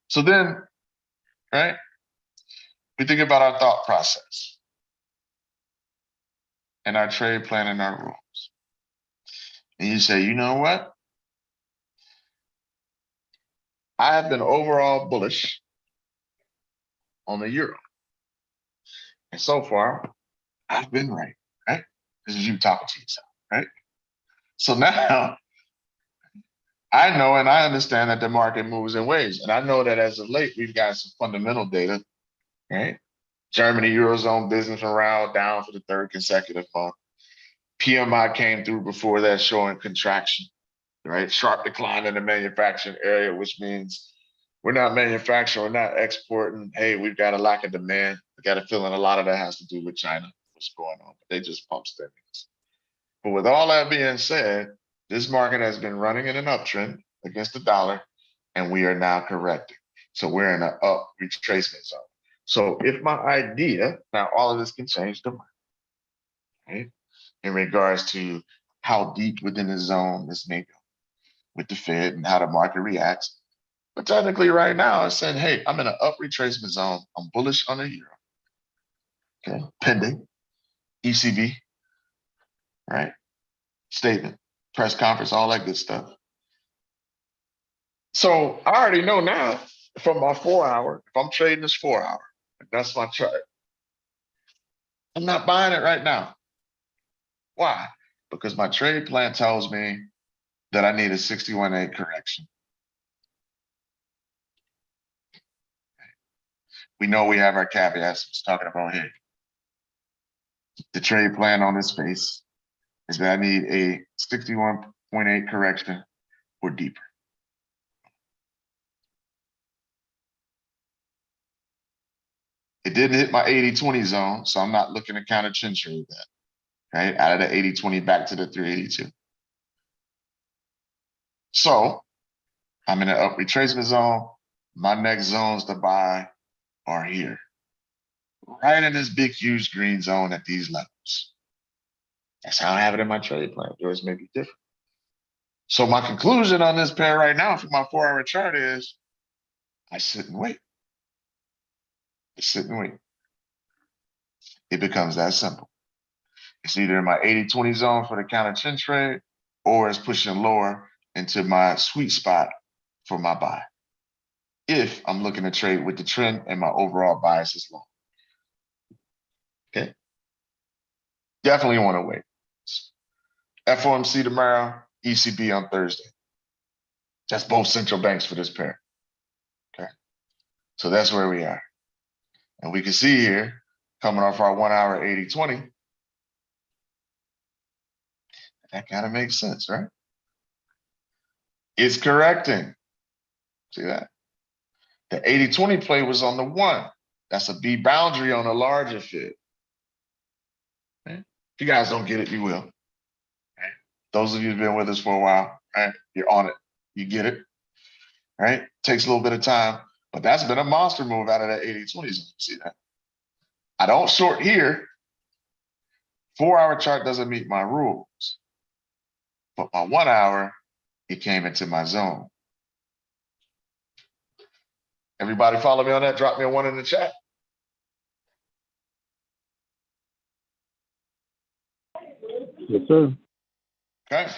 So then, right, we think about our thought process and our trade plan and our rules. And you say, you know what? I have been overall bullish on the euro. And so far, I've been right, right? This is you talking to yourself, right? So now I know and I understand that the market moves in waves. And I know that as of late, we've got some fundamental data, right? Germany, Eurozone business morale down for the third consecutive month. PMI came through before that showing contraction, right? Sharp decline in the manufacturing area, which means we're not manufacturing, we're not exporting. Hey, we've got a lack of demand. I got a feeling a lot of that has to do with China, what's going on. They just pump stimulus. But with all that being said, this market has been running in an uptrend against the dollar, and we are now correcting. So we're in an up retracement zone. So if my idea, now all of this can change tomorrow, right? In regards to how deep within the zone this may go with the Fed and how the market reacts. But technically right now it's saying, hey, I'm in an up retracement zone. I'm bullish on the euro. Okay, pending ECB, right? Statement, press conference, all that good stuff. So I already know now from my 4 hour, if I'm trading this 4 hour, that's my chart. I'm not buying it right now. Why? Because my trade plan tells me that I need a 61.8 correction. We know we have our caveats. It's talking about here. The trade plan on this space is that I need a 61.8 correction or deeper. It didn't hit my 80-20 zone, so I'm not looking to counter trend trade that, right? Out of the 80-20 back to the 382. So I'm in an up retracement zone. My next zones to buy are here, right in this big, huge green zone at these levels. That's how I have it in my trade plan. Yours may be different. So my conclusion on this pair right now for my 4 hour chart is I sit and wait. I sit and wait. It becomes that simple. It's either in my 80-20 zone for the counter trend trade, or it's pushing lower into my sweet spot for my buy. If I'm looking to trade with the trend and my overall bias is low. Okay. Definitely want to wait. FOMC tomorrow, ECB on Thursday. That's both central banks for this pair. Okay. So that's where we are. And we can see here, coming off our 1 hour 80-20, that kind of makes sense, right? It's correcting. See that? The 80-20 play was on the 1. That's a B boundary on a larger fib. Okay? If you guys don't get it, you will. Okay? Those of you who've been with us for a while, right? You're on it. You get it, right? Takes a little bit of time, but that's been a monster move out of that 80-20 zone. See that? I don't short here. 4 hour chart doesn't meet my rules, but my 1 hour, it came into my zone. Everybody follow me on that? Drop me a 1 in the chat. Yes, sir. Okay.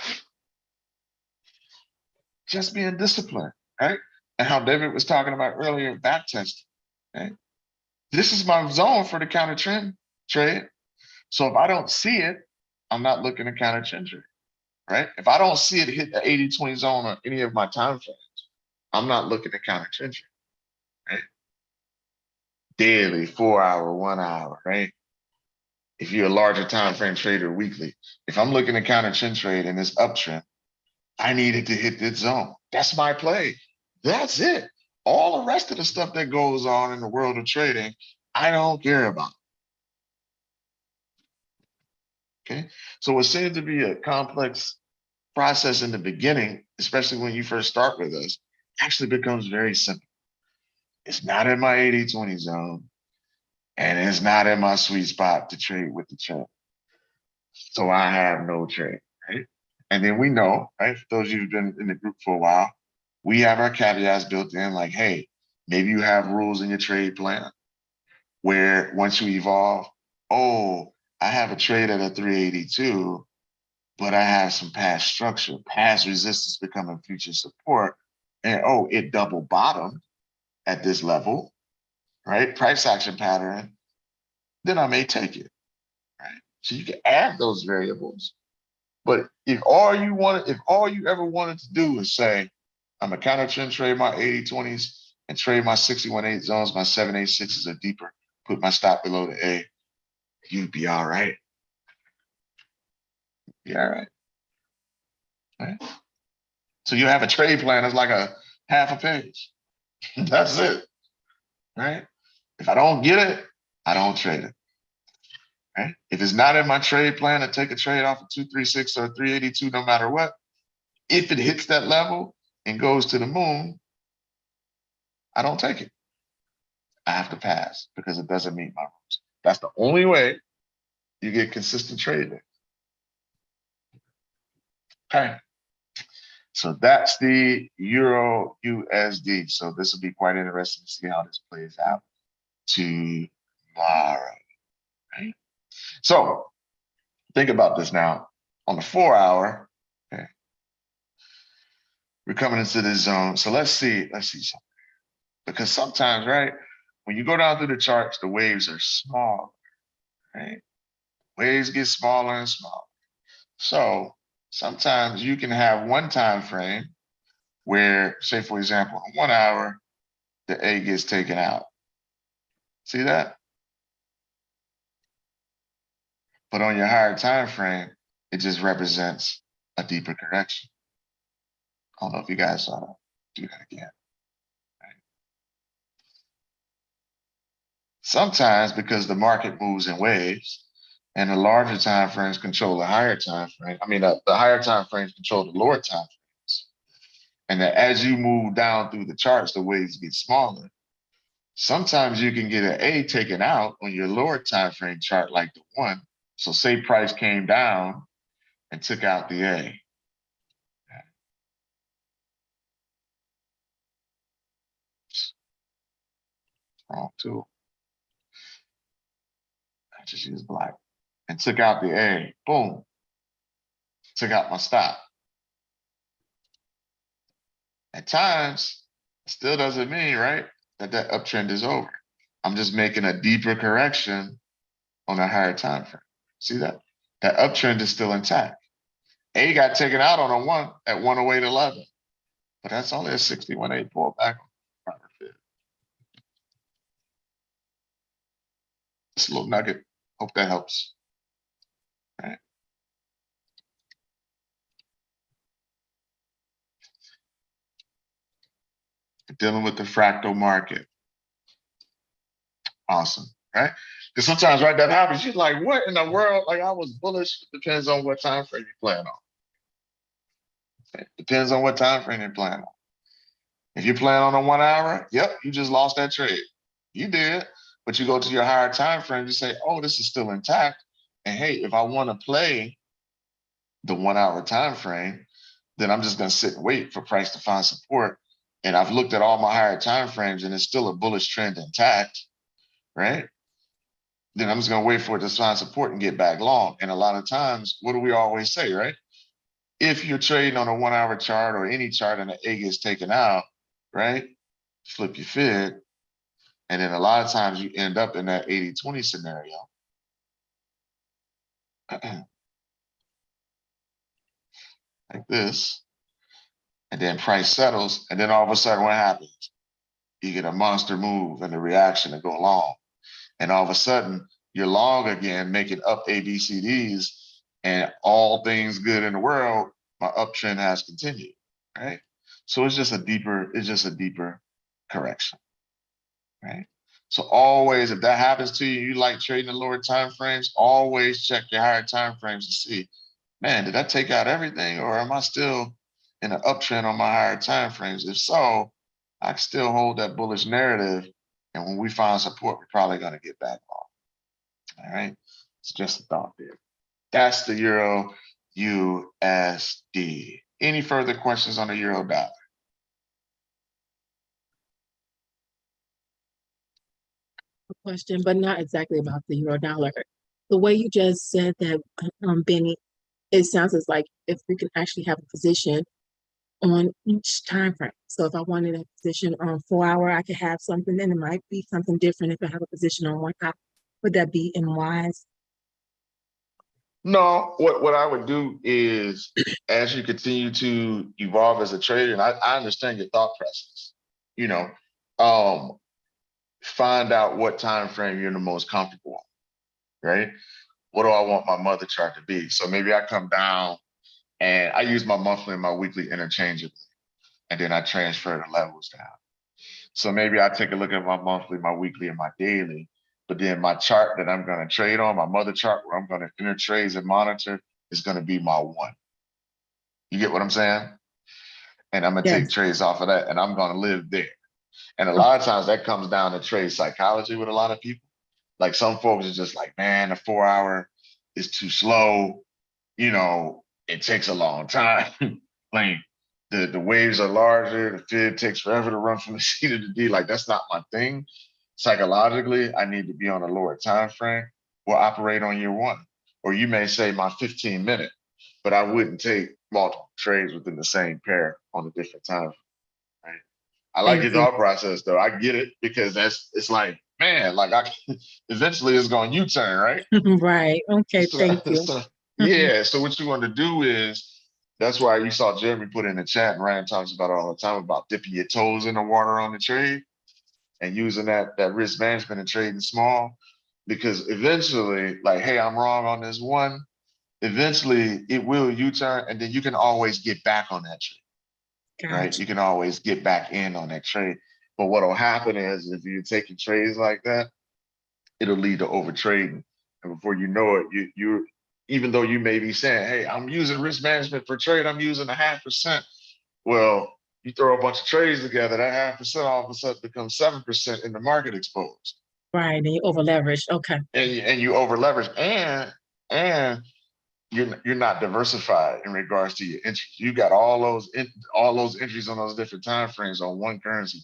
Just being disciplined, right? And how David was talking about earlier, back testing. Okay. This is my zone for the counter trend trade. So if I don't see it, I'm not looking to counter trend trade, right? If I don't see it hit the 80-20 zone on any of my time frames, I'm not looking to counter trend trade, right? Daily, 4 hour, 1 hour, right? If you're a larger time frame trader weekly, if I'm looking to counter trend trade in this uptrend, I needed to hit this zone. That's my play. That's it. All the rest of the stuff that goes on in the world of trading, I don't care about. Okay. So what seemed to be a complex process in the beginning, especially when you first start with us, actually becomes very simple. It's not in my 80-20 zone, and it's not in my sweet spot to trade with the trend. So I have no trade, right? And then we know, right? For those of you who've been in the group for a while, we have our caveats built in, like, hey, maybe you have rules in your trade plan where once you evolve, oh, I have a trade at a 382, but I have some past structure, past resistance becoming future support, and oh, it double bottomed at this level, right? Price action pattern, then I may take it, right? So you can add those variables. But if all you ever wanted to do is say, I'm a counter trend trade my 80-20s and trade my 61.8 zones, my 786s or deeper, put my stop below the A, you'd be all right. You're all right. Right? So you have a trade plan that's like a half a page. That's it. Right? If I don't get it, I don't trade it. Right? If it's not in my trade plan to take a trade off of 236 or 382, no matter what, if it hits that level and goes to the moon, I don't take it. I have to pass because it doesn't meet my rules. That's the only way you get consistent trading. Okay. So that's the Euro USD. So this will be quite interesting to see how this plays out tomorrow. Right? So think about this now. On the 4 hour, okay, we're coming into this zone. So let's see something. Because sometimes, right, when you go down through the charts, the waves are small, right? Waves get smaller and smaller. So sometimes you can have one time frame where, say, for example, in 1 hour, the A gets taken out. See that? But on your higher time frame, it just represents a deeper correction. I don't know if you guys saw that. Do that again. Right? Sometimes because the market moves in waves and the larger time frames control the higher time frame. I mean, the higher time frames control the lower time frames. And that as you move down through the charts, the waves get smaller. Sometimes you can get an A taken out on your lower time frame chart like the one. So say price came down and took out the A. Wrong tool. I just use black. And took out the A. Boom. Took out my stop. At times, it still doesn't mean, right, that uptrend is over. I'm just making a deeper correction on a higher time frame. See that? That uptrend is still intact. A got taken out on a one at 108.11, but that's only a 61.8 pullback on the proper fit. Just a little nugget. Hope that helps. All right. Dealing with the fractal market. Awesome, right? Because sometimes, right, that happens. You're like, what in the world? Like, I was bullish. Depends on what time frame you plan on. Okay? Depends on what time frame you plan on. If you plan on a 1 hour, yep, you just lost that trade. You did, but you go to your higher time frame, you say, oh, this is still intact. And hey, if I want to play the 1 hour time frame, then I'm just going to sit and wait for price to find support. And I've looked at all my higher time frames and it's still a bullish trend intact, right? Then I'm just going to wait for it to find support and get back long. And a lot of times, what do we always say, right? If you're trading on a 1 hour chart or any chart and the A gets taken out, right? Flip your fib. And then a lot of times you end up in that 80-20 scenario. Like this. And then price settles. And then all of a sudden, what happens? You get a monster move and the reaction to go long. And all of a sudden, you're long again, making up ABCDs, and all things good in the world, my uptrend has continued, right? So it's just a deeper correction, right? So always, if that happens to you, you like trading the lower time frames, always check your higher time frames to see, man, did I take out everything, or am I still in an uptrend on my higher time frames? If so, I can still hold that bullish narrative. And when we find support, we're probably going to get back on. All right. It's just a thought there. That's the Euro USD. Any further questions on the Euro dollar? Question, but not exactly about the euro dollar. The way you just said that, Benny, it sounds as like if we can actually have a position on each time frame. So if I wanted a position on 4 hour, I could have something, then it might be something different if I have a position on 1 hour. Would that be wise? No, what I would do is as you continue to evolve as a trader, and I understand your thought process, you know, find out what time frame you're the most comfortable on, right? what do I want my mother chart to be? So maybe I come down and I use my monthly and my weekly interchangeably, and then I transfer the levels down. So maybe I take a look at my monthly, my weekly, and my daily, but then my chart that I'm going to trade on, my mother chart where I'm going to enter trades and monitor, is going to be my one. You get what I'm saying? And I'm going to take Yes. trades off of that, and I'm going to live there. And a Okay. lot of times that comes down to trade psychology with a lot of people. Like some folks are just like, man, the 4 hour is too slow. You know, it takes a long time. Like the waves are larger, the fib takes forever to run from the C to the D. Like that's not my thing. Psychologically, I need to be on a lower time frame or operate on year one. Or you may say my 15-minute, but I wouldn't take multiple trades within the same pair on a different time. Right? I like Thank your you. thought process though. I get it because it's like, man, like I eventually it's going U-turn, right? Right. Okay. Thank you. So yeah. So what you want to do is that's why you saw Jeremy put in the chat and Ryan talks about it all the time about dipping your toes in the water on the trade and using that risk management and trading small, because eventually, like, hey, I'm wrong on this one. Eventually, it will U-turn, and then you can always get back on that trade, right? Gotcha. You can always get back in on that trade. But what'll happen is if you're taking trades like that, it'll lead to over trading. And before you know it, you even though you may be saying, hey, I'm using risk management per trade, I'm using 0.5%. Well, you throw a bunch of trades together, that 0.5% all of a sudden becomes 7% in the market exposed. Right. And you over leveraged. Okay. And you over leverage, and you're not diversified in regards to your entries. You got all those entries on those different time frames on one currency.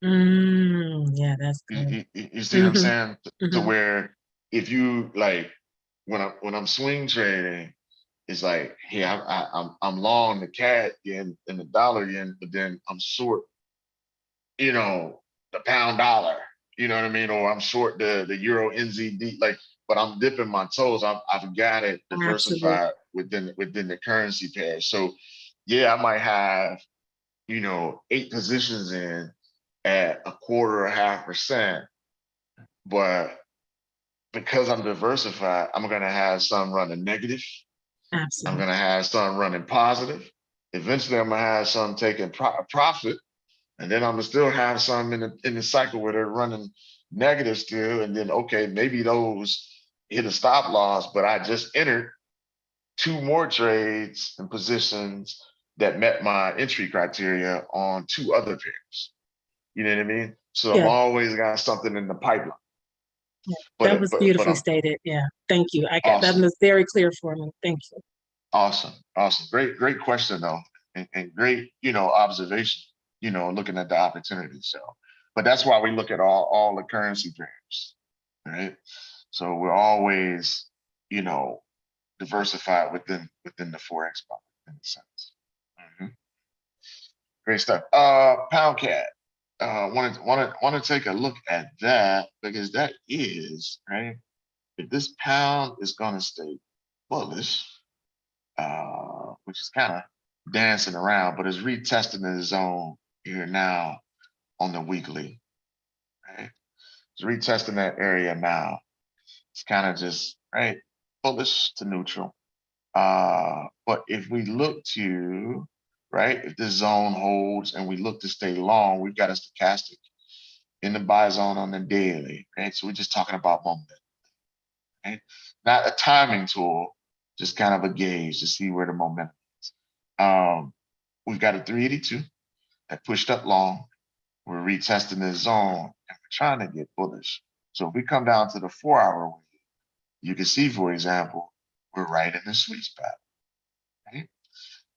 Yeah, that's good. You see what I'm Mm-hmm. saying? To Mm-hmm. where if you like when I'm swing trading, it's like, hey, I'm long the CAD yen and the dollar yen, but then I'm short, the pound dollar, you know what I mean? Or I'm short the euro NZD, like, but I'm dipping my toes. I've got it Absolutely. diversified within the currency pair. So yeah, I might have, 8 positions in at a quarter or 0.5%, but because I'm diversified, I'm gonna have some running negative. I'm Absolutely. gonna have some running positive. Eventually, I'm gonna have some taking profit, and then I'm gonna still have some in the cycle where they're running negative still. And then okay, maybe those hit a stop loss, but I just entered 2 more trades and positions that met my entry criteria on 2 other pairs. You know what I mean? So I'm Yeah. always got something in the pipeline. Yeah. But That was but beautifully I'm stated. Yeah. Thank you. I got that awesome. was very clear for me. Thank you. Awesome. Great question though. And great, observation, looking at the opportunity. So, but that's why we look at all the currency pairs, right? So we're always, diversified within the Forex market in a sense. Mhm. Great stuff. Pound cat. Want to take a look at that because that is right. If this pound is gonna stay bullish, which is kind of dancing around, but it's retesting the zone here now on the weekly. Right? It's retesting that area now. It's kind of just right bullish to neutral. But if we look to right, if this zone holds and we look to stay long, we've got a stochastic in the buy zone on the daily. Right, so we're just talking about momentum. Right, not a timing tool, just kind of a gauge to see where the momentum is. We've got a 382 that pushed up long. We're retesting this zone and we're trying to get bullish. So if we come down to the 4-hour wave, you can see, for example, we're right in the sweet spot. Right?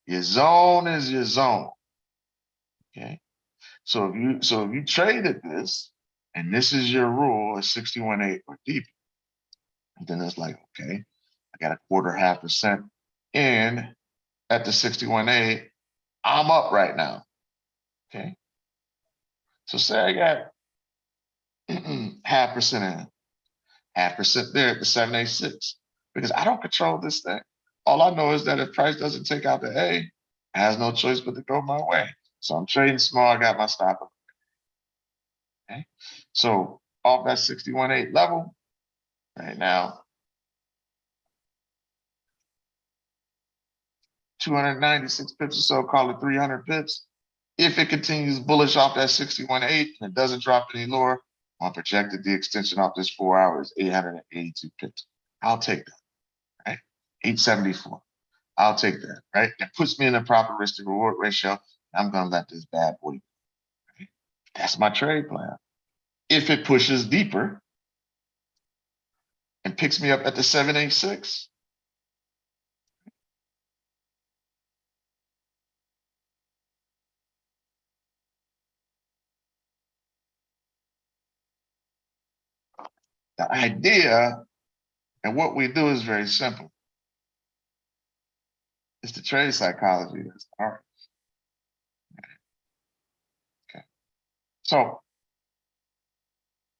Your zone is your zone. Okay. So if you traded this and this is your rule at 61.8 or deeper, then it's like, okay, I got a 0.25% in at the 61.8. I'm up right now. Okay. So say I got 0.5% in, 0.5% there at the 786, because I don't control this thing. All I know is that if price doesn't take out the A, it has no choice but to go my way. So I'm trading small. I got my stop. Okay. So off that 61.8 level right now, 296 pips or so, call it 300 pips. If it continues bullish off that 61.8 and it doesn't drop any lower, on projected the extension off this 4 hours, 882 pips. I'll take that, right? 874. I'll take that, right? That puts me in a proper risk to reward ratio. I'm gonna let this bad boy go. Right? That's my trade plan. If it pushes deeper and picks me up at the 786, the idea and what we do is very simple. It's the trade psychology that's the art. Okay. So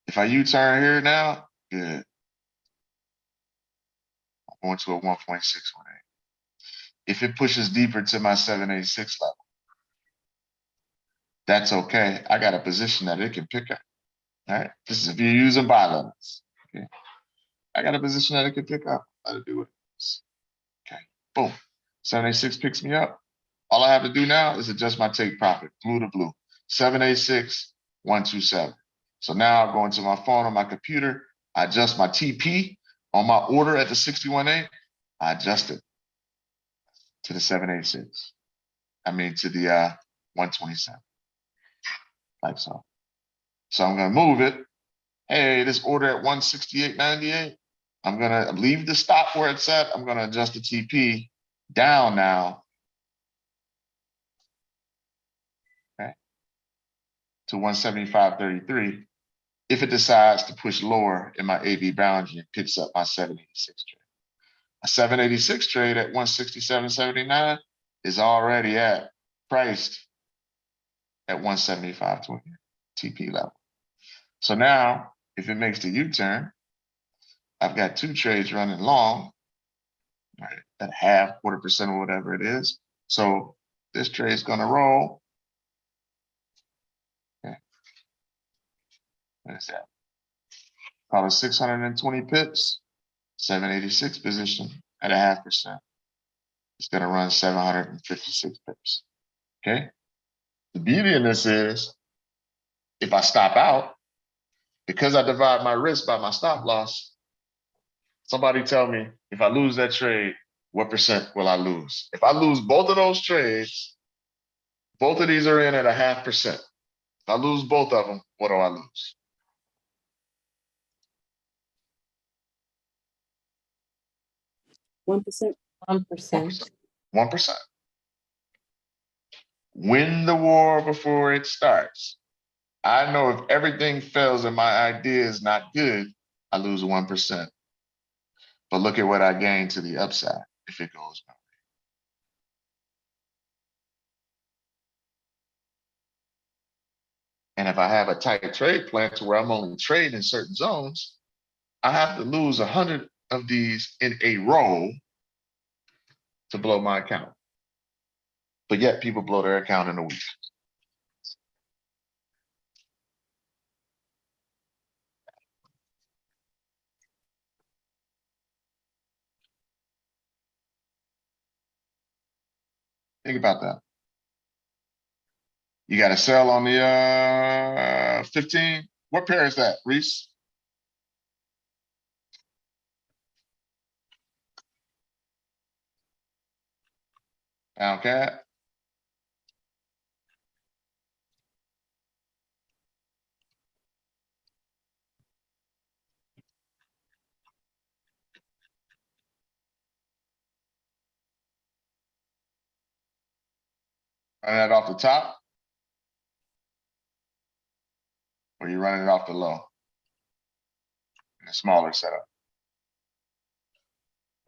if I U-turn here now, good. I'm going to a 1.618. If it pushes deeper to my 786 level, that's okay. I got a position that it can pick up. All right. This is if you're using buy limits. Okay. I got a position that it can pick up. Let it do it. Okay. Boom. 786 picks me up. All I have to do now is adjust my take profit, blue to blue. 786, 127. So now I go into my phone on my computer. I adjust my TP on my order at the 61.8. I adjust it to the 786. I mean to the 127. Like so. So I'm gonna move it. Hey, this order at 168.98. I'm gonna leave the stop where it's at. I'm gonna adjust the TP down now. Okay. To 175.33. If it decides to push lower in my AB boundary and picks up my 786 trade. A 786 trade at 167.79 is already priced at 175.20 TP level. So now, if it makes the U-turn, I've got 2 trades running long, right, at half, 1/4% or whatever it is. So this trade is going to roll. Okay. What is that? Call it 620 pips, 786 position at 0.5%. It's going to run 756 pips. Okay. The beauty in this is if I stop out, because I divide my risk by my stop loss, somebody tell me if I lose that trade, what percent will I lose? If I lose both of those trades, both of these are in at 0.5%. If I lose both of them, what do I lose? 1%. 1%. 1%. Win the war before it starts. I know if everything fails and my idea is not good, I lose 1%. But look at what I gain to the upside if it goes my way. And if I have a tight trade plan to where I'm only trading in certain zones, I have to lose 100 of these in a row to blow my account. But yet people blow their account in a week. Think about that. You got to sell on the 15. What pair is that, Reese? Down cat. Run that off the top. Or you running it off the low? In a smaller setup.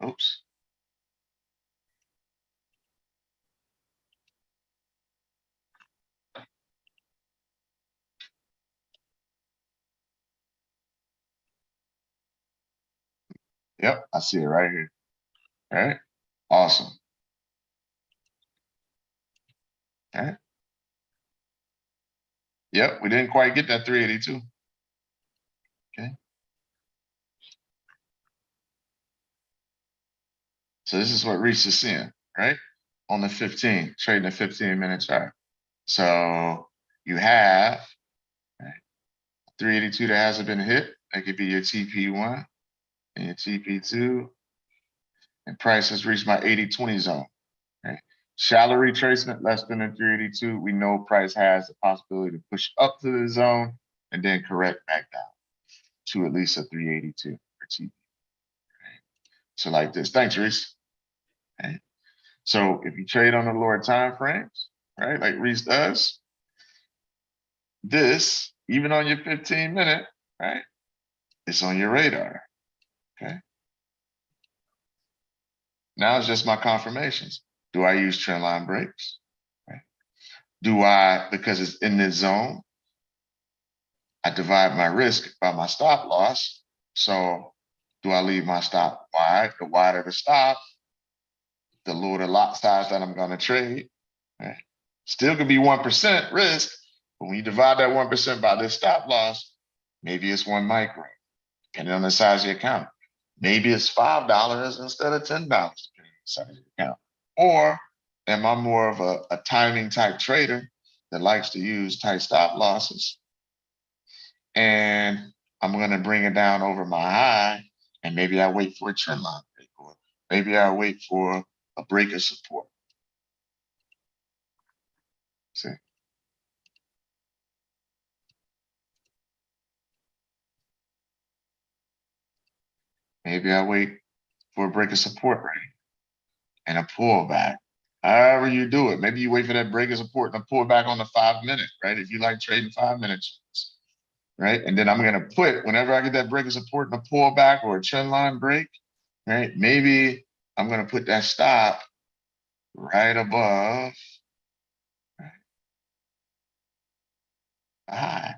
Oops. Yep, I see it right here. All right. Awesome. All right. Yep, we didn't quite get that 382. Okay. So this is what Reese is seeing, right? on the 15, trading the 15-minute chart. So you have 382 that hasn't been hit. That could be your TP1 and your TP2. And price has reached my 80-20 zone. Okay. Shallow retracement less than a 382. We know price has the possibility to push up to the zone and then correct back down to at least a 382 for TP. Okay. So like this. Thanks, Reese. Okay. So if you trade on the lower time frames, right, like Reese does, this, even on your 15-minute, right, it's on your radar. Okay. Now it's just my confirmations. Do I use trend line breaks? Right. Do I, because it's in this zone, I divide my risk by my stop loss. So do I leave my stop wide? The wider the stop, the lower the lot size that I'm going to trade. Right. Still could be 1% risk, but when you divide that 1% by this stop loss, maybe it's 1 micro, depending on the size of your account. Maybe it's $5 instead of $10, depending on the size of your account. Or am I more of a timing type trader that likes to use tight stop losses? And I'm going to bring it down over my high, and maybe I wait for a trend line break, or maybe I wait for a break of support. See? Maybe I wait for a break of support rate and a pullback. However you do it. Maybe you wait for that break of support and a pullback on the 5-minute, right? If you like trading 5-minute charts, right? And then I'm going to put, whenever I get that break of support and a pullback or a trend line break, right? Maybe I'm going to put that stop right above the high.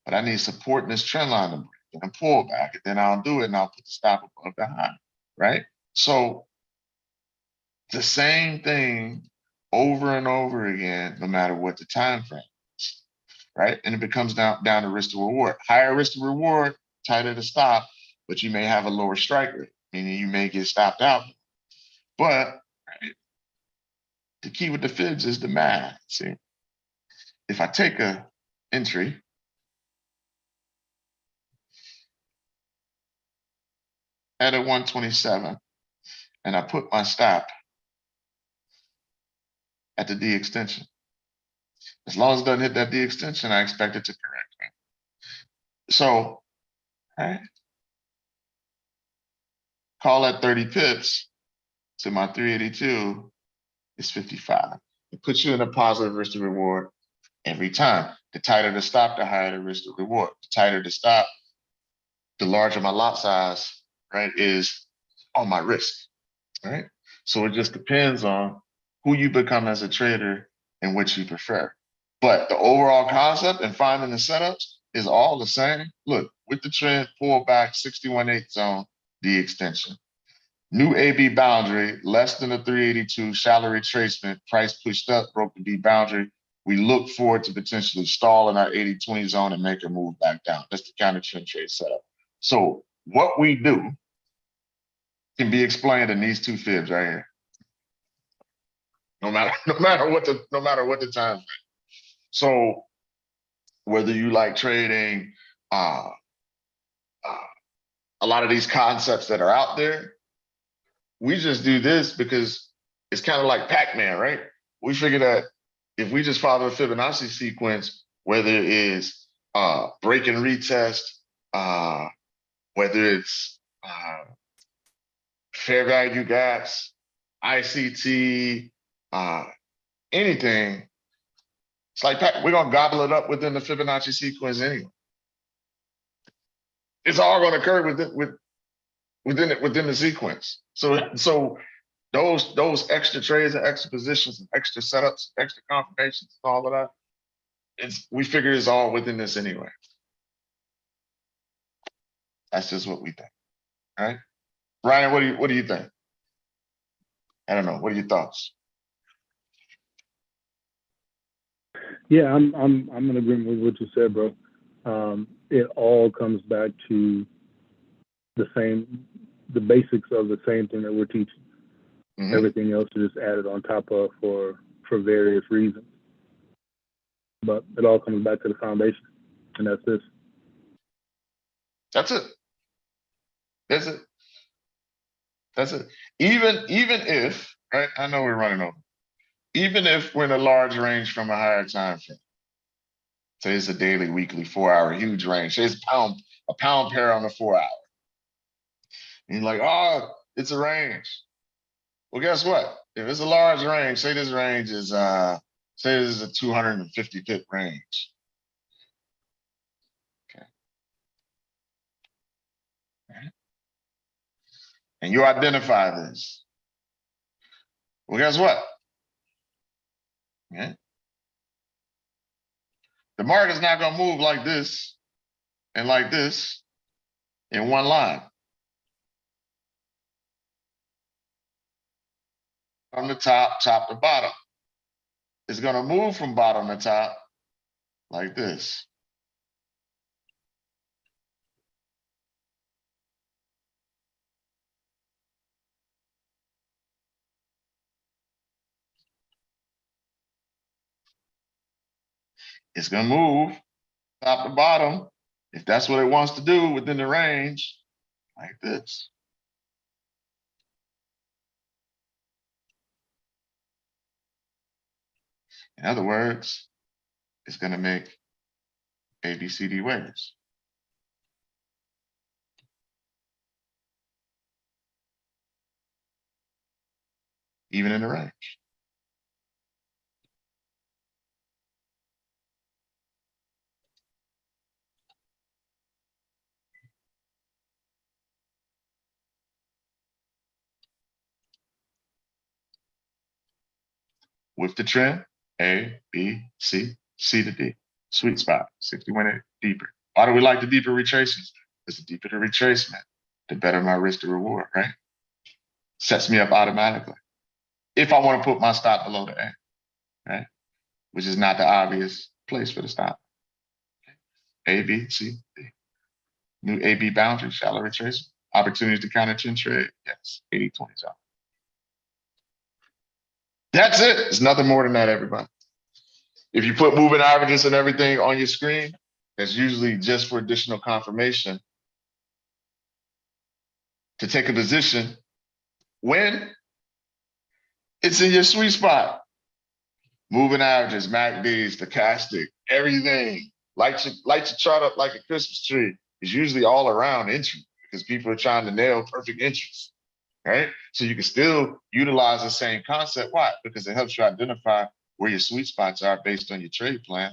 But I need support in this trend line to break and a pullback, and then I'll do it and I'll put the stop above the high, right? So the same thing over and over again, no matter what the time frame is, right? And it becomes down to risk to reward. Higher risk to reward, tighter the stop, but you may have a lower strike rate, meaning you may get stopped out. But right, the key with the fibs is the math. See, if I take a entry at a 127 and I put my stop at the D extension, as long as it doesn't hit that D extension, I expect it to correct. Right? So, right, call that 30 pips to my 382 is 55. It puts you in a positive risk to reward every time. The tighter the stop, the higher the risk to reward. The tighter the stop, the larger my lot size, right, is on my risk, right? So it just depends on who you become as a trader and what you prefer. But the overall concept and finding the setups is all the same. Look, with the trend, pull back 61.8 zone, D extension. New AB boundary, less than a 382, shallow retracement, price pushed up, broke the B boundary. We look forward to potentially stall in our 80-20 zone and make a move back down. That's the counter trend trade setup. So what we do can be explained in these two fibs right here. No matter what the time frame. So whether you like trading a lot of these concepts that are out there, we just do this because it's kind of like Pac-Man, right? We figure that if we just follow the Fibonacci sequence, whether it is break and retest, whether it's fair value gaps, ICT, anything, it's like we're gonna gobble it up within the Fibonacci sequence anyway. It's all gonna occur within the sequence. So those extra trades and extra positions and extra setups, extra confirmations, and all of that, we figure it's all within this anyway. That's just what we think. All right, Ryan, what do you think? I don't know. What are your thoughts? Yeah, I'm in agreement with what you said, bro. It all comes back to the basics of the same thing that we're teaching. Mhm. Everything else is just added on top of for various reasons. But it all comes back to the foundation, and that's this. That's it. That's it. That's it. Even if, right? I know we're running over. Even if we're in a large range from a higher time frame, say it's a daily, weekly, 4-hour, huge range. Say it's a pound pair on the 4-hour. And you're like, oh, it's a range. Well, guess what? If it's a large range, say this range is say this is a 250 pip range. Okay. And you identify this. Well, guess what? Okay. The market's not gonna move like this and like this in one line. From the top to bottom. It's gonna move from bottom to top like this. It's gonna move top to bottom, if that's what it wants to do within the range, like this. In other words, it's gonna make ABCD waves. Even in the range. With the trend, A, B, C, C to D. Sweet spot, 61 deeper. Why do we like the deeper retracements? Because the deeper the retracement, the better my risk to reward, right? Sets me up automatically. If I want to put my stop below the A, right? Which is not the obvious place for the stop. A, B, C, D. New AB boundary, shallow retracement. Opportunities to counter trend trade, yes, 80-20 zone. That's it. It's nothing more than that, everybody. If you put moving averages and everything on your screen, that's usually just for additional confirmation to take a position when it's in your sweet spot. Moving averages, MACDs, stochastic, everything. Light your chart up like a Christmas tree is usually all around entry because people are trying to nail perfect entries, right? So you can still utilize the same concept. Why? Because it helps you identify where your sweet spots are based on your trade plan.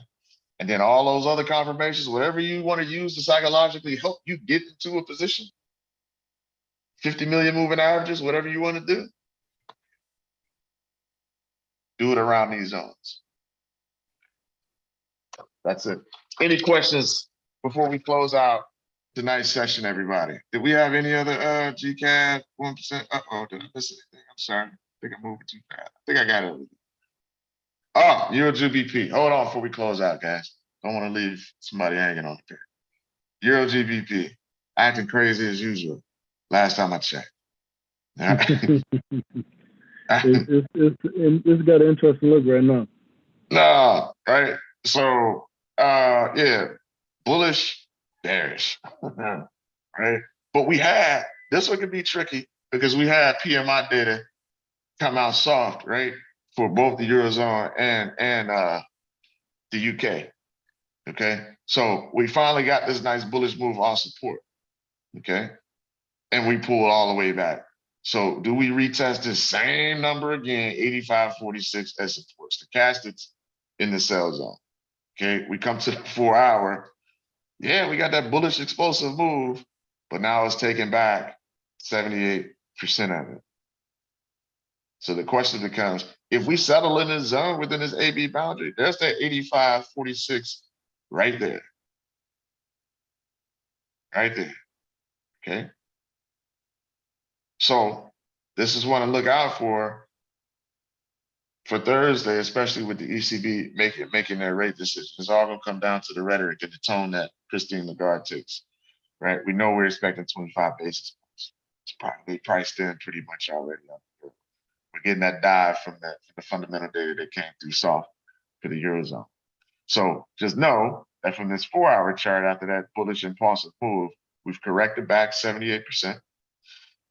And then all those other confirmations, whatever you want to use to psychologically help you get into a position, 50 million moving averages, whatever you want to do it around these zones. That's it. Any questions before we close out tonight's session, everybody? Did we have any other GCAD 1%? Uh-oh, did I miss anything? I'm sorry. I think I'm moving too fast. I think I got everything. Oh, Euro GBP. Hold on before we close out, guys. Don't want to leave somebody hanging on there. Euro GBP, acting crazy as usual. Last time I checked. It's got an interesting look right now. No, right? So, yeah, bullish, bearish, right? But we had, this one could be tricky because we had PMI data come out soft, right? For both the Eurozone and the UK, okay? So we finally got this nice bullish move off support, okay? And we pulled all the way back. So do we retest this same number again, 85.46 as support? Stochastics in the sell zone. Okay, we come to the 4-hour. Yeah, we got that bullish explosive move, but now it's taking back 78% of it. So the question becomes, if we settle in this zone within this AB boundary, there's that 85.46 right there. Right there. Okay. So this is one to look out for Thursday, especially with the ECB making their rate decision. It's all going to come down to the rhetoric and the tone that Christine Lagarde takes, right? We know we're expecting 25 basis points. It's probably priced in pretty much already. we're getting that dive from the fundamental data that came through soft for the Eurozone. So just know that from this 4-hour chart after that bullish impulsive move, we've corrected back 78%.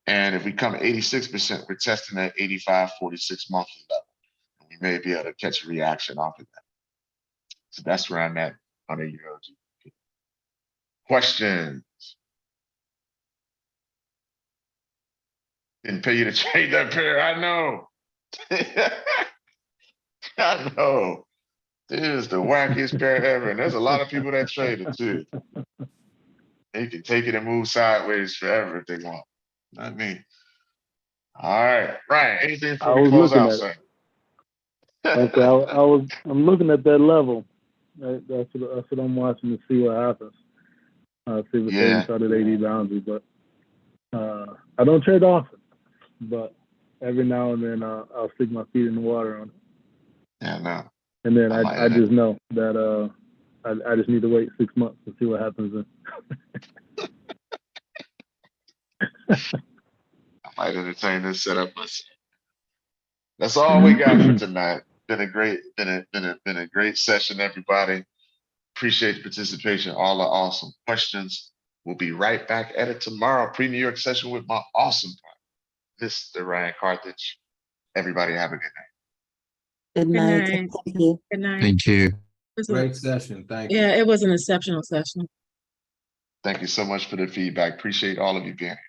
And if we come 86%, we're testing that 85.46 monthly level. And we may be able to catch a reaction off of that. So that's where I'm at on the Euro GBP. Questions? Didn't pay you to trade that pair. I know. I know. This is the wackiest pair ever. And there's a lot of people that trade it too. They can take it and move sideways forever if they want. Not me. All right. Ryan, anything I before we was close looking out, at sir? Okay, I'm looking at that level. That's what I'm watching to see what happens. See if Yeah. they inside of 80 boundary, but I don't trade often, but every now and then I'll stick my feet in the water on it. Yeah, no. And then I might I just know that I just need to wait 6 months to see what happens then. I might entertain this setup myself. That's all we got for tonight. Been a great session, everybody. Appreciate the participation. All the awesome questions. We'll be right back at it tomorrow. Pre-New York session with my awesome partner, Mr. Ryan Carthage. Everybody have a good night. Good night. night. Thank you. Good night. Thank you. It was a- Great session. Thank you. Yeah, it was an exceptional session. Thank you so much for the feedback. Appreciate all of you being here.